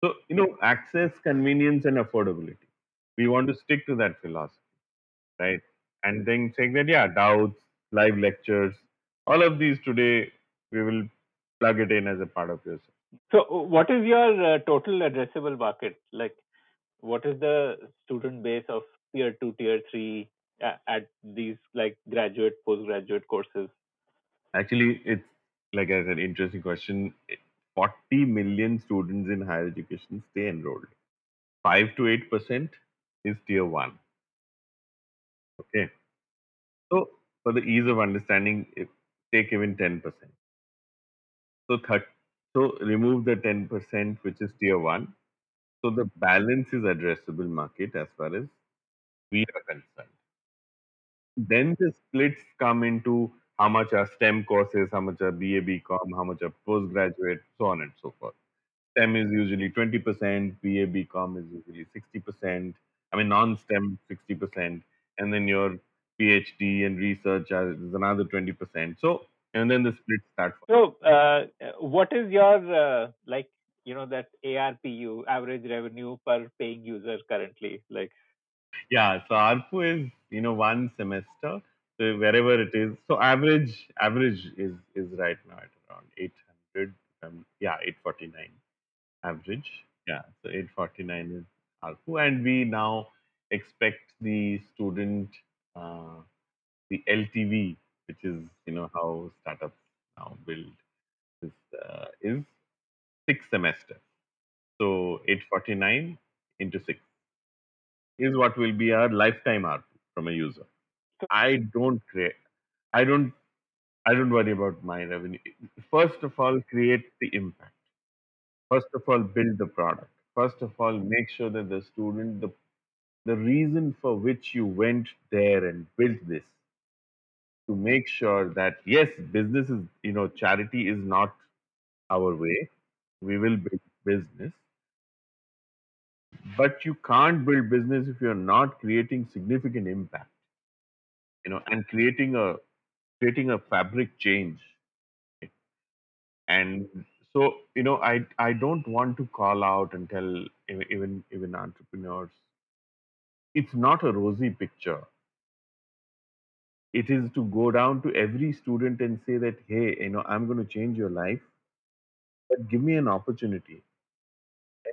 So, access, convenience, and affordability. We want to stick to that philosophy, right? And then saying that, yeah, doubts, live lectures, all of these today, we will plug it in as a part of your. So, what is your total addressable market? Like, what is the student base of tier 2, tier 3 at these like graduate, postgraduate courses? Actually, it's like I said, interesting question. 40 million students in higher education stay enrolled. 5 to 8% is tier 1. Okay. So, for the ease of understanding, take even 10%. So, so remove the 10%, which is tier 1. So, the balance is addressable market as far as we are concerned. Then the splits come into how much are STEM courses, how much are BA, BCom, how much are postgraduate, so on and so forth. STEM is usually 20%, BA, BCom is usually 60%. I mean, non-STEM 60%, and then your PhD and research is another 20%. So, and then the split start. So, what is your that ARPU, average revenue per paying user currently? Like, Yeah, so ARPU is 1 semester, so wherever it is. So average is right now at around 800. Yeah, 849 average. Yeah, so 849 is ARPU, and we now expect the student the LTV, which is how startups now build is 6 semesters. So 849 into 6 is what will be our lifetime ARPU from a user. I don't create. I don't. I don't worry about my revenue. First of all, create the impact. First of all, build the product. First of all, make sure that the student, the reason for which you went there and built this, to make sure that yes, business is, charity is not our way. We will build business, but you can't build business if you're not creating significant impact, and creating a fabric change. And so, I don't want to call out and tell even entrepreneurs, it's not a rosy picture. It is to go down to every student and say that, hey, I'm going to change your life, but give me an opportunity.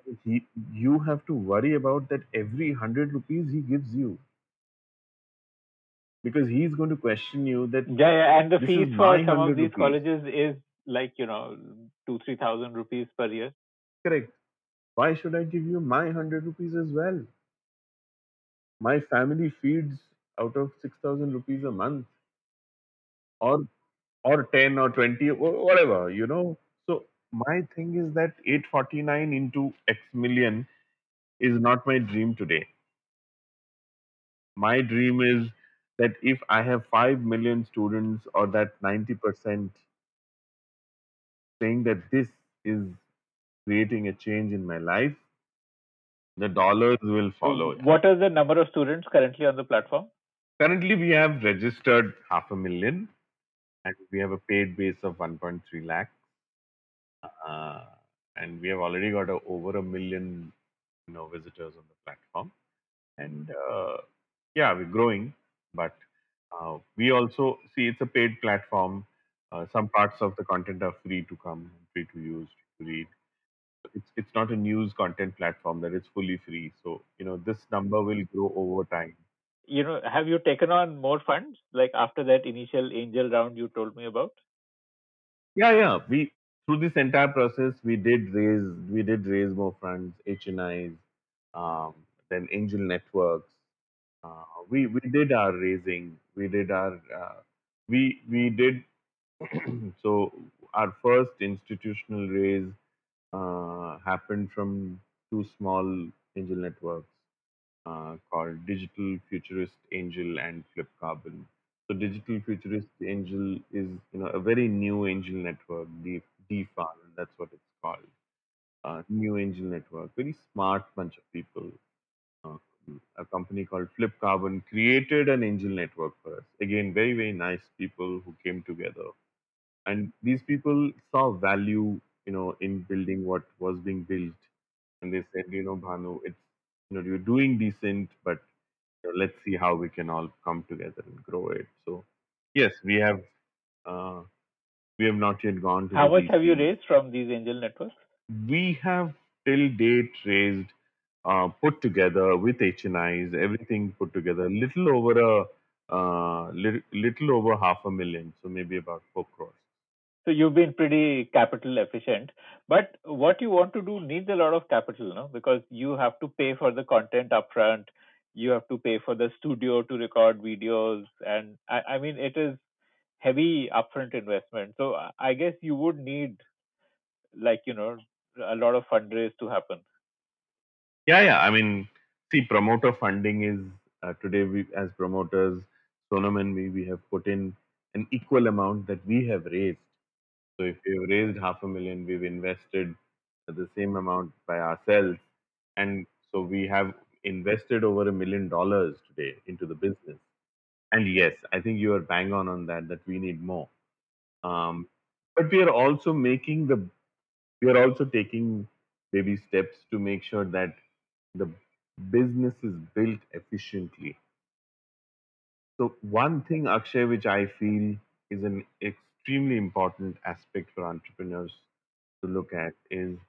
And you have to worry about that every 100 rupees he gives you, because he's going to question you that yeah, and the this fees is for my some of 100 these rupees. colleges is like 2,000-3,000 rupees per year. Correct. Why should I give you my 100 rupees as well? My family feeds out of 6,000 rupees a month, or 10 or 20, whatever, So my thing is that 849 into X million is not my dream today. My dream is that if I have 5 million students, or that 90% saying that this is creating a change in my life, the dollars will So, follow. what is the number of students currently on the platform? Currently, we have registered 500,000, and we have a paid base of 1.3 lakh. Uh, and we have already got over a million, visitors on the platform. And yeah, we're growing, but we also see it's a paid platform. Some parts of the content are free to come, free to use, free to read. It's not a news content platform that is fully free. So this number will grow over time. Have you taken on more funds like after that initial angel round you told me about? Yeah. We through this entire process, we did raise more funds, HNIs, um, then angel networks. We did our raising. We did our we did so our first institutional raise happened from two small angel networks called Digital Futurist Angel and Flip Carbon. So Digital Futurist Angel is a very new angel network, DFAN, that's what it's called. New angel network, very smart bunch of people. Uh, a company called Flip Carbon created an angel network for us. Again, very very nice people who came together, and these people saw value, in building what was being built, and they said, Bhanu, it's you're doing decent, but let's see how we can all come together and grow it. So, yes, uh, we have not yet gone to How the much have you VCs. raised from these angel networks? We have till date raised, put together with HNIs, everything put together, little over 500,000. So maybe about 4 crores. So you've been pretty capital efficient, but what you want to do needs a lot of capital, no? Because you have to pay for the content upfront, you have to pay for the studio to record videos, and I mean it is heavy upfront investment. So I guess you would need like a lot of fundraise to happen. Yeah. I mean, see, promoter funding is today, we as promoters, Sonam and me, we have put in an equal amount that we have raised. So if we've raised 500,000, we've invested the same amount by ourselves. And so we have invested over $1 million today into the business. And yes, I think you are bang on that we need more. Um, but we are also taking baby steps to make sure that the business is built efficiently. So one thing, Akshay, which I feel is an extremely important aspect for entrepreneurs to look at is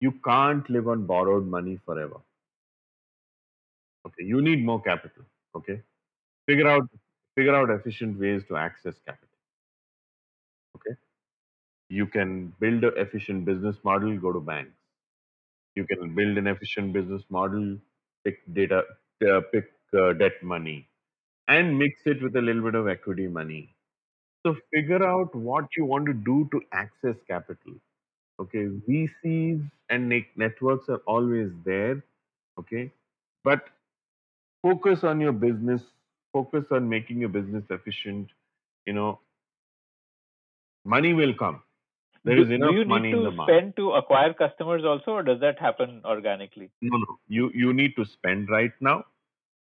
you can't live on borrowed money forever. Okay, you need more capital. Okay, figure out figure out efficient ways to access capital. Okay, you can build an efficient business model, go to banks. You can build an efficient business model, pick debt money, and mix it with a little bit of equity money. So figure out what you want to do to access capital. Okay, VCs and networks are always there. Okay, but focus on your business, focus on making your business efficient. You know, money will come. There Do, is do enough you need money in the to market. spend to acquire customers also, or does that happen organically? No. You need to spend right now.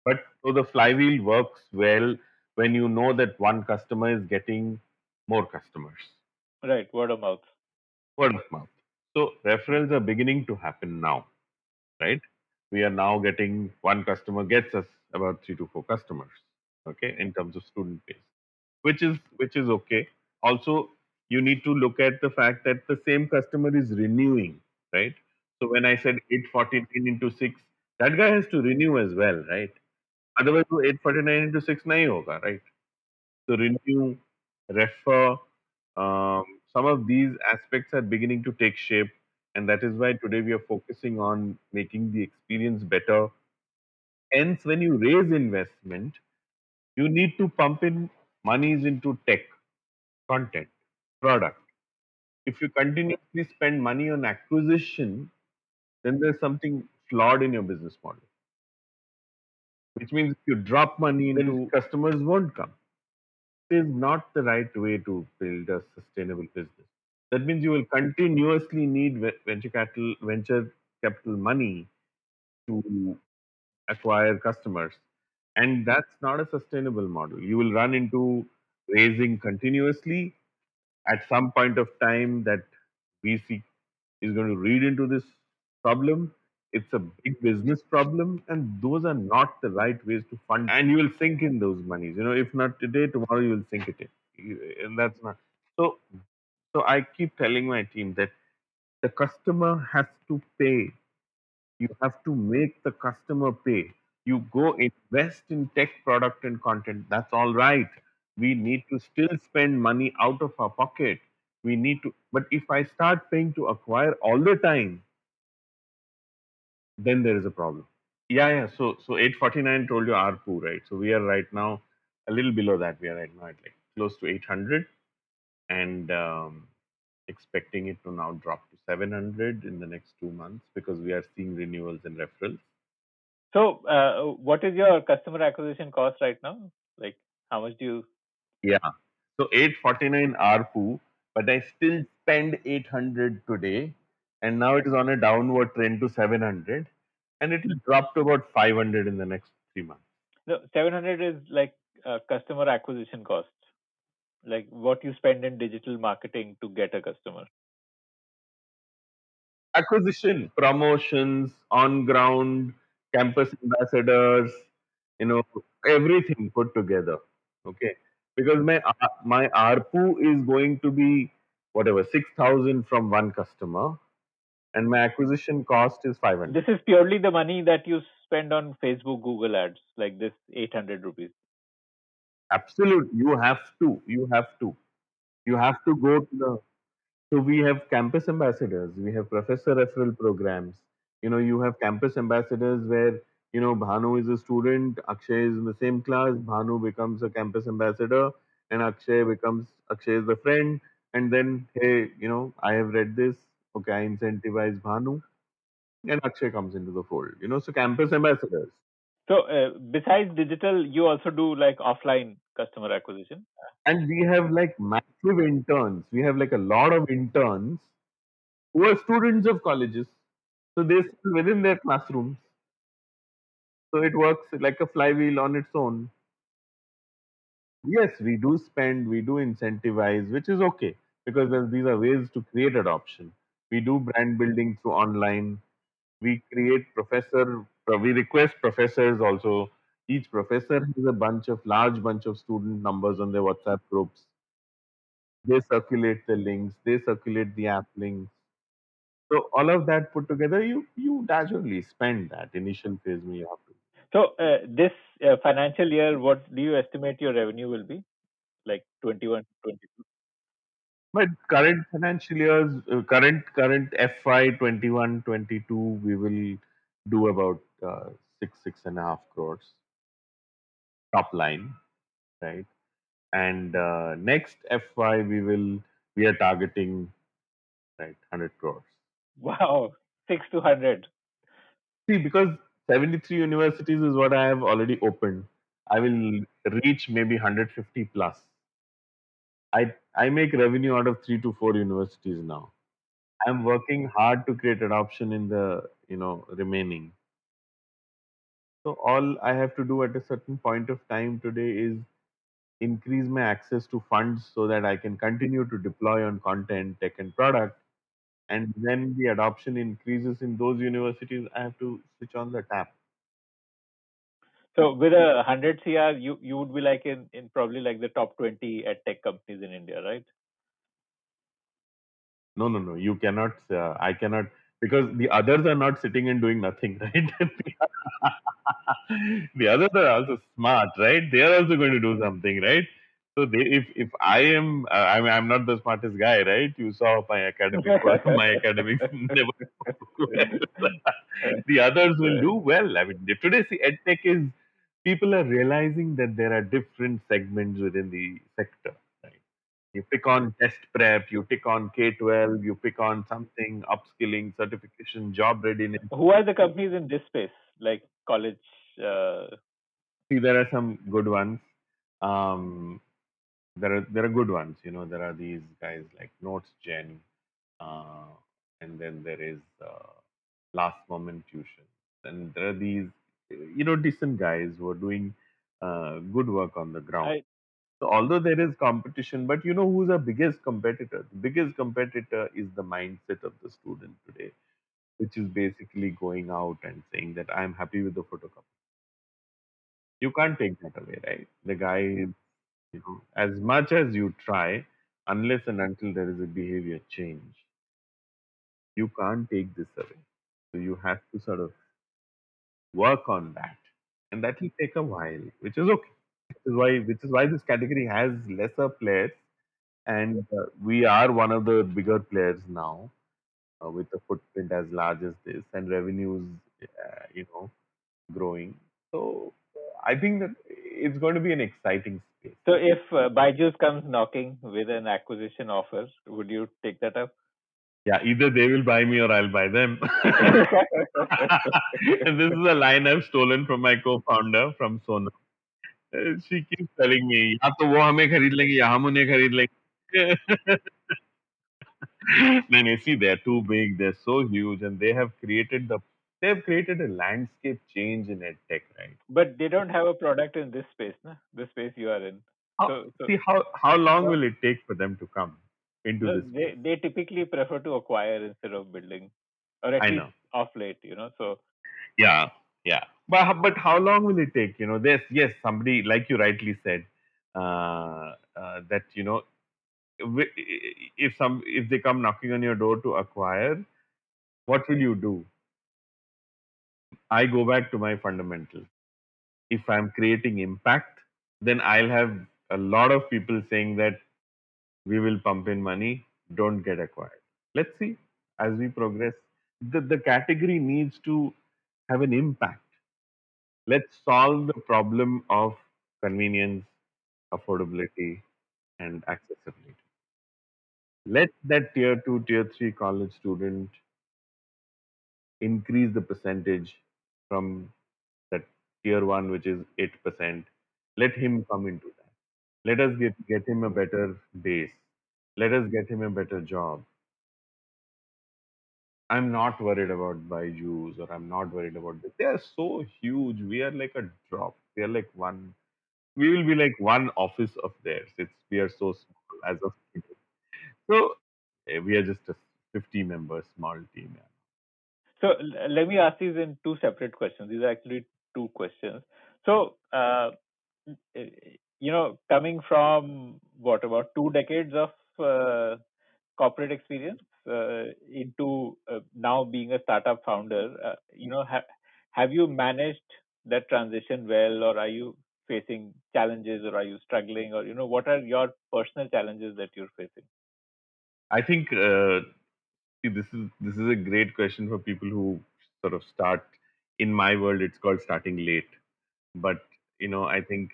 But so the flywheel works well when you know that one customer is getting more customers. Right, word of mouth. Word of mouth. So referrals are beginning to happen now, right? We are now getting one customer gets us about 3 to 4 customers, okay, in terms of student base, which is okay. Also, you need to look at the fact that the same customer is renewing, right? So when I said 849 into 6, that guy has to renew as well, right? Otherwise, वो 849 into 6 नहीं होगा, right? So renew, refer, some of these aspects are beginning to take shape, And that is why today we are focusing on making the experience better. Hence, when you raise investment, you need to pump in monies into tech, content, product. If you continuously spend money on acquisition, then there's something flawed in your business model. Which means if you drop money into customers won't come. It is not the right way to build a sustainable business. That means you will continuously need venture capital money to acquire customers, and that's not a sustainable model. You will run into raising continuously. At some point of time, that VC is going to read into this problem. It's a big business problem, and those are not the right ways to fund. And you will sink in those monies. If not today, tomorrow you will sink it in. And that's not so. So I keep telling my team that the customer has to pay. You have to make the customer pay. You go invest in tech product and content. That's all right. We need to still spend money out of our pocket. We need to, but if I start paying to acquire all the time, then there is a problem. Yeah, yeah. So 849 told you ARPU, right? So we are right now a little below that. We are right now at like close to 800, and expecting it to now drop to 700 in the next 2 months because we are seeing renewals and referrals. So, what is your customer acquisition cost right now? Like, how much do you? Yeah. So 849 ARPU, but I still spend 800 today, and now it is on a downward trend to 700, and it will drop to about 500 in the next 3 months. No, 700 is like customer acquisition cost, like what you spend in digital marketing to get a customer. Acquisition, promotions, on ground, campus ambassadors, everything put together. Okay, because my ARPU is going to be whatever 6,000 from one customer, and my acquisition cost is 500. This is purely the money that you spend on Facebook, Google ads, like this 800 rupees. Absolute, you have to, go to the. So we have campus ambassadors, we have professor referral programs. You have campus ambassadors where Bhanu is a student, Akshay is in the same class, Bhanu becomes a campus ambassador, and Akshay is the friend, and then hey, I have read this, okay, I incentivize Bhanu, and Akshay comes into the fold. So campus ambassadors. So, besides digital, you also do like offline customer acquisition. And we have like massive interns. We have like a lot of interns who are students of colleges. So they sit within their classrooms. So it works like a flywheel on its own. Yes, we do spend, we do incentivize, which is okay because these are ways to create adoption. We do brand building through online. We create we request professors also. Each professor has a large bunch of student numbers on their WhatsApp groups. They circulate the links, they circulate the app links. So all of that put together, you gradually spend that initial phase when you have to. So, this financial year, what do you estimate your revenue will be? Like 21, 22? But current financial years, current FY 21-22, we will do about 6.5 crores top line, right? And next FY we are targeting, right, 100 crores. Wow, 6 to 100. See, because 73 universities is what I have already opened. I will reach maybe 150 plus. I make revenue out of 3 to 4 universities now. I'm working hard to create adoption in the remaining. So all I have to do at a certain point of time today is increase my access to funds so that I can continue to deploy on content, tech, and product. And when the adoption increases in those universities, I have to switch on the tap. So, with a 100 CR, you would be like in probably like the top 20 at tech companies in India, right? No. You cannot. I cannot, because the others are not sitting and doing nothing, right? The others are also smart, right? They are also going to do something, right? So if I am, I'm not the smartest guy, right? You saw my academic work, my academics never do well. The others will do well. I mean, today, see, EdTech is people are realizing that there are different segments within the sector. Right? You pick on test prep, you pick on K-12, you pick on something, upskilling, certification, job readiness. Who are the companies in this space, like college? Uh, See, there are some good ones. Um, there are good ones. There are these guys like Notes Gen, uh, and then there is Last Moment Tuition, and there are these decent guys who are doing good work on the ground. I So although there is competition, but who's the biggest competitor? The biggest competitor is the mindset of the student today, which is basically going out and saying that I'm happy with the photocopy. You can't take that away, right? The guy is, as much as you try, unless and until there is a behavior change, you can't take this away. So you have to sort of work on that, and that will take a while, which is okay. Which is why this category has lesser players, and we are one of the bigger players now, with a footprint as large as this and revenues, growing. So I think that it's going to be an exciting space. so if Byju's comes knocking with an acquisition offer, would you take that up? Yeah, either they will buy me or I'll buy them. And this is a line I've stolen from my co-founder from Sona. She keeps telling me, या तो वो हमें खरीद लेंगे या हम उन्हें खरीद लेंगे. नहीं, नहीं, see, they're too big, they're so huge, and they have created a landscape change in edtech, right? But they don't have a product in this space, na? The space you are in. How, So see how long will it take for them to come into no, this they space? they typically prefer to acquire instead of building, or at I least know. off late, you know. So Yeah, yeah. But how long will it take? There's yes, somebody like you rightly said, that if they come knocking on your door to acquire, what will you do? I go back to my fundamentals. If I'm creating impact, then I'll have a lot of people saying that we will pump in money, don't get acquired. Let's see as we progress. The category needs to have an impact. Let's solve the problem of convenience, affordability, and accessibility. Let that tier 2, tier 3 college student increase the percentage from that tier 1, which is 8%. Let him come into that. Let us get him a better base. Let us get him a better job. I'm not worried about Byju's, or I'm not worried about this. They are so huge. We are like a drop. We are like one. We will be like one office of theirs. We are so small as of today. So we are just a 50 member small team. Yeah. so let me ask these in two separate questions. These are actually two questions. So coming from what, about 2 decades of corporate experience into now being a startup founder, have you managed that transition well, or are you facing challenges, or are you struggling, or what are your personal challenges that you're facing? I think see, this is a great question for people who sort of start. In my world, it's called starting late. But I think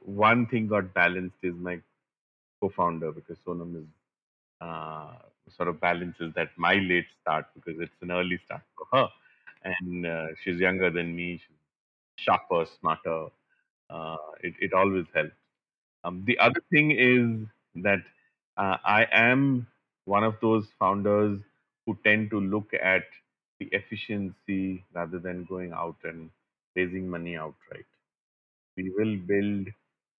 one thing got balanced is my co-founder, because Sonam is uh, sort of balances that my late start, because it's an early start for her, and she's younger than me. She's sharper, smarter. It always helps. The other thing is that I am one of those founders who tend to look at the efficiency rather than going out and raising money outright. We will build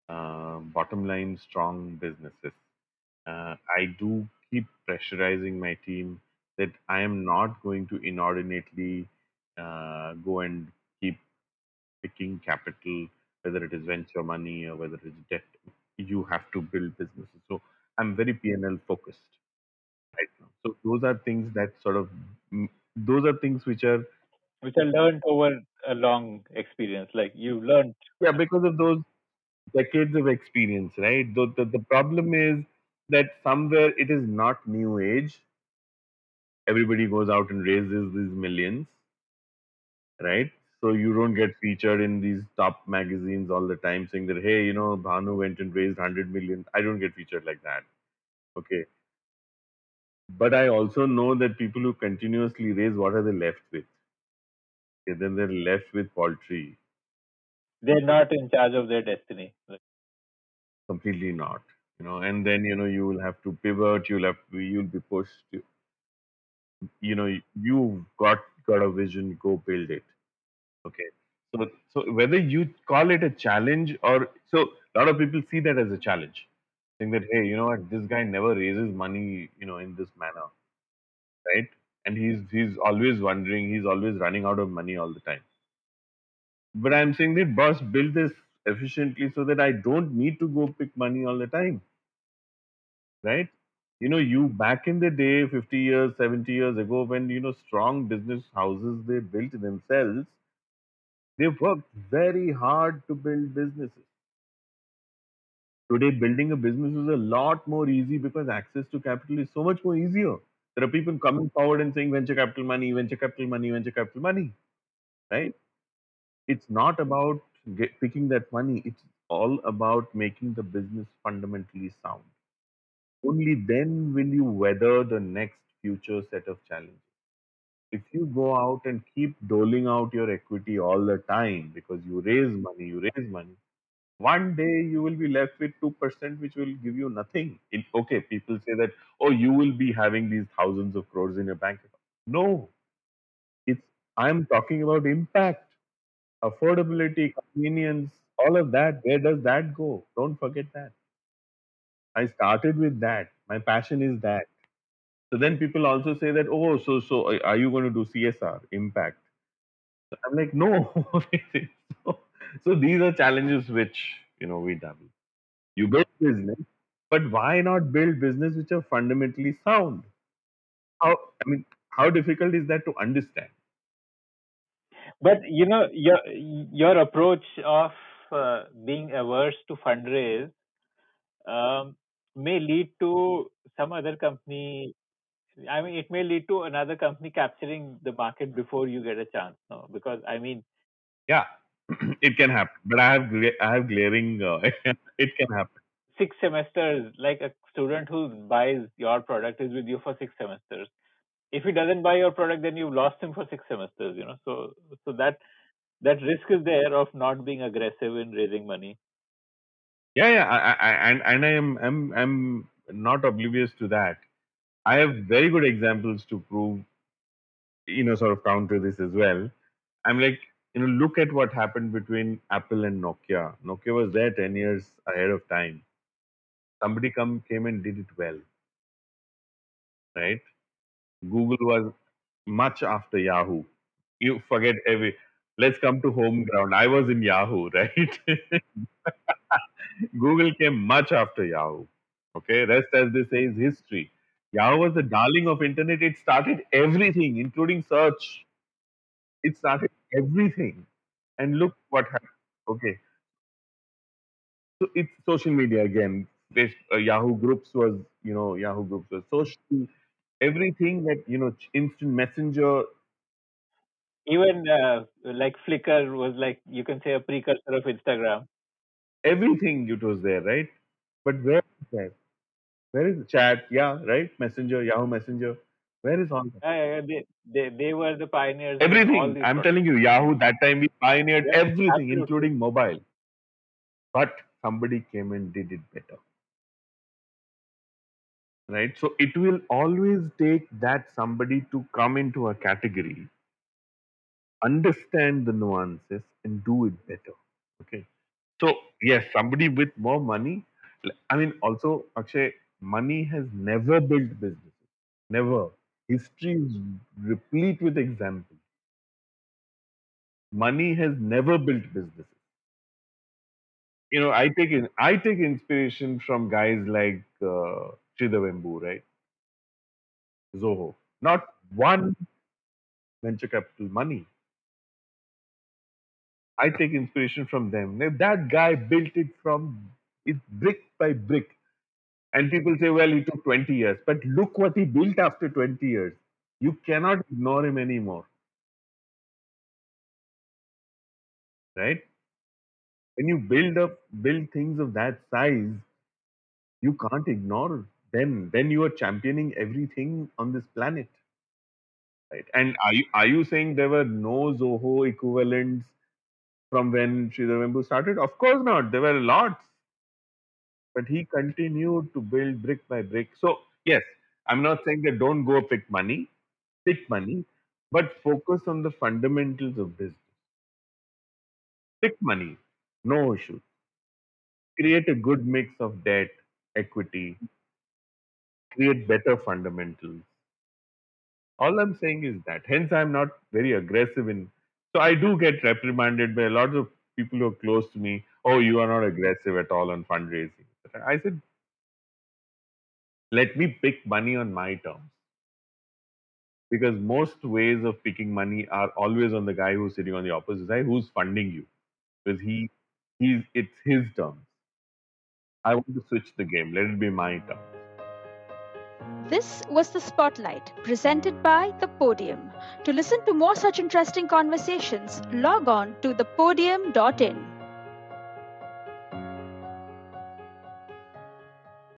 bottom line strong businesses. I do keep pressurizing my team that I am not going to inordinately go and keep picking capital, whether it is venture money or whether it's debt. You have to build businesses. So I'm very P&L focused right now. So those are things which are, Which I learned over a long experience. Like you learned. yeah, because of those decades of experience, right? The problem is that somewhere it is not new age. Everybody goes out and raises these millions, right? So you don't get featured in these top magazines all the time saying that, hey, Bhanu went and raised 100 million. I don't get featured like that. Okay. But I also know that people who continuously raise, what are they left with? Okay, then they're left with paltry. They're not in charge of their destiny. Completely not. And then you will have to pivot. You'll be pushed. You've got a vision. Go build it. Okay. So whether you call it a challenge or so, a lot of people see that as a challenge, saying that, hey, you know what, this guy never raises money, in this manner, right? And he's always wondering, he's always running out of money all the time. But I'm saying that, boss, build this efficiently so that I don't need to go pick money all the time, right? You back in the day, 50 years, 70 years ago, when strong business houses they built themselves, they worked very hard to build businesses. Today, building a business is a lot more easy because access to capital is so much more easier. There are people coming forward and saying venture capital money, venture capital money, venture capital money, right? It's not about picking that money. It's all about making the business fundamentally sound. Only then will you weather the next future set of challenges. If you go out and keep doling out your equity all the time because you raise money, one day you will be left with 2%, which will give you nothing. Okay, people say that, oh, you will be having these thousands of crores in your bank account. No, it's I'm talking about impact, affordability, convenience, all of that. Where does that go? Don't forget that. I started with that. My passion is that. So then people also say that, oh, so are you going to do CSR, impact? I'm like, no. so, so these are challenges which we double. You build business, but why not build business which are fundamentally sound? How I mean, how difficult is that to understand? But your approach of being averse to fundraise um, may lead to some other company. I mean, it may lead to another company capturing the market before you get a chance. No, because I mean, Yeah, it can happen. But I have glaring. It can happen. 6 semesters, like a student who buys your product is with you for 6 semesters. If he doesn't buy your product, then you've lost him for 6 semesters. So that risk is there of not being aggressive in raising money. Yeah, yeah. And I'm not oblivious to that. I have very good examples to prove, sort of counter this as well. I'm like, look at what happened between Apple and Nokia. Nokia was there 10 years ahead of time. Somebody came and did it well, right? Google was much after Yahoo. You forget every. Let's come to home ground. I was in Yahoo, right? Google came much after Yahoo. Okay, rest as they say is history. Yahoo was the darling of internet. It started everything, including search. It started everything, and look what happened. Okay, so it's social media again. Yahoo Groups was, Yahoo Groups was social. Everything that instant messenger, Even like Flickr was like, you can say, a precursor of Instagram. everything it was there, right? But where is that? Where is the chat? Yeah, right. Messenger, Yahoo Messenger. Where is all that? They were the pioneers in all Everything. these I'm products. telling you, Yahoo that time we pioneered Yeah, everything, absolutely. including mobile. But somebody came and did it better, right? So it will always take that somebody to come into a category, understand the nuances, and do it better. Okay. So yes, somebody with more money. I mean, also Akshay, money has never built businesses. Never. History is replete with examples. Money has never built businesses. I take inspiration from guys like Sridhar, right? Zoho. Not one venture capital money. I take inspiration from them. Now, that guy built it brick by brick. And people say, well, he took 20 years. But look what he built after 20 years. You cannot ignore him anymore. Right? When you build things of that size, you can't ignore them. Then you are championing everything on this planet. Right? And are you saying there were no Zoho equivalents from when Sridhar Vembu started? Of course not. There were lots. But he continued to build brick by brick. So, yes, I'm not saying that don't go pick money, but focus on the fundamentals of business. Pick money, no issue. Create a good mix of debt, equity, create better fundamentals. All I'm saying is that. Hence, I'm not very aggressive in. So, I do get reprimanded by a lot of people who are close to me. Oh, you are not aggressive at all on fundraising. I said, let me pick money on my terms. Because most ways of picking money are always on the guy who's sitting on the opposite side, who's funding you. Because it's his terms. I want to switch the game. Let it be my terms. This was the Spotlight, presented by The Podium. To listen to more such interesting conversations, log on to thepodium.in.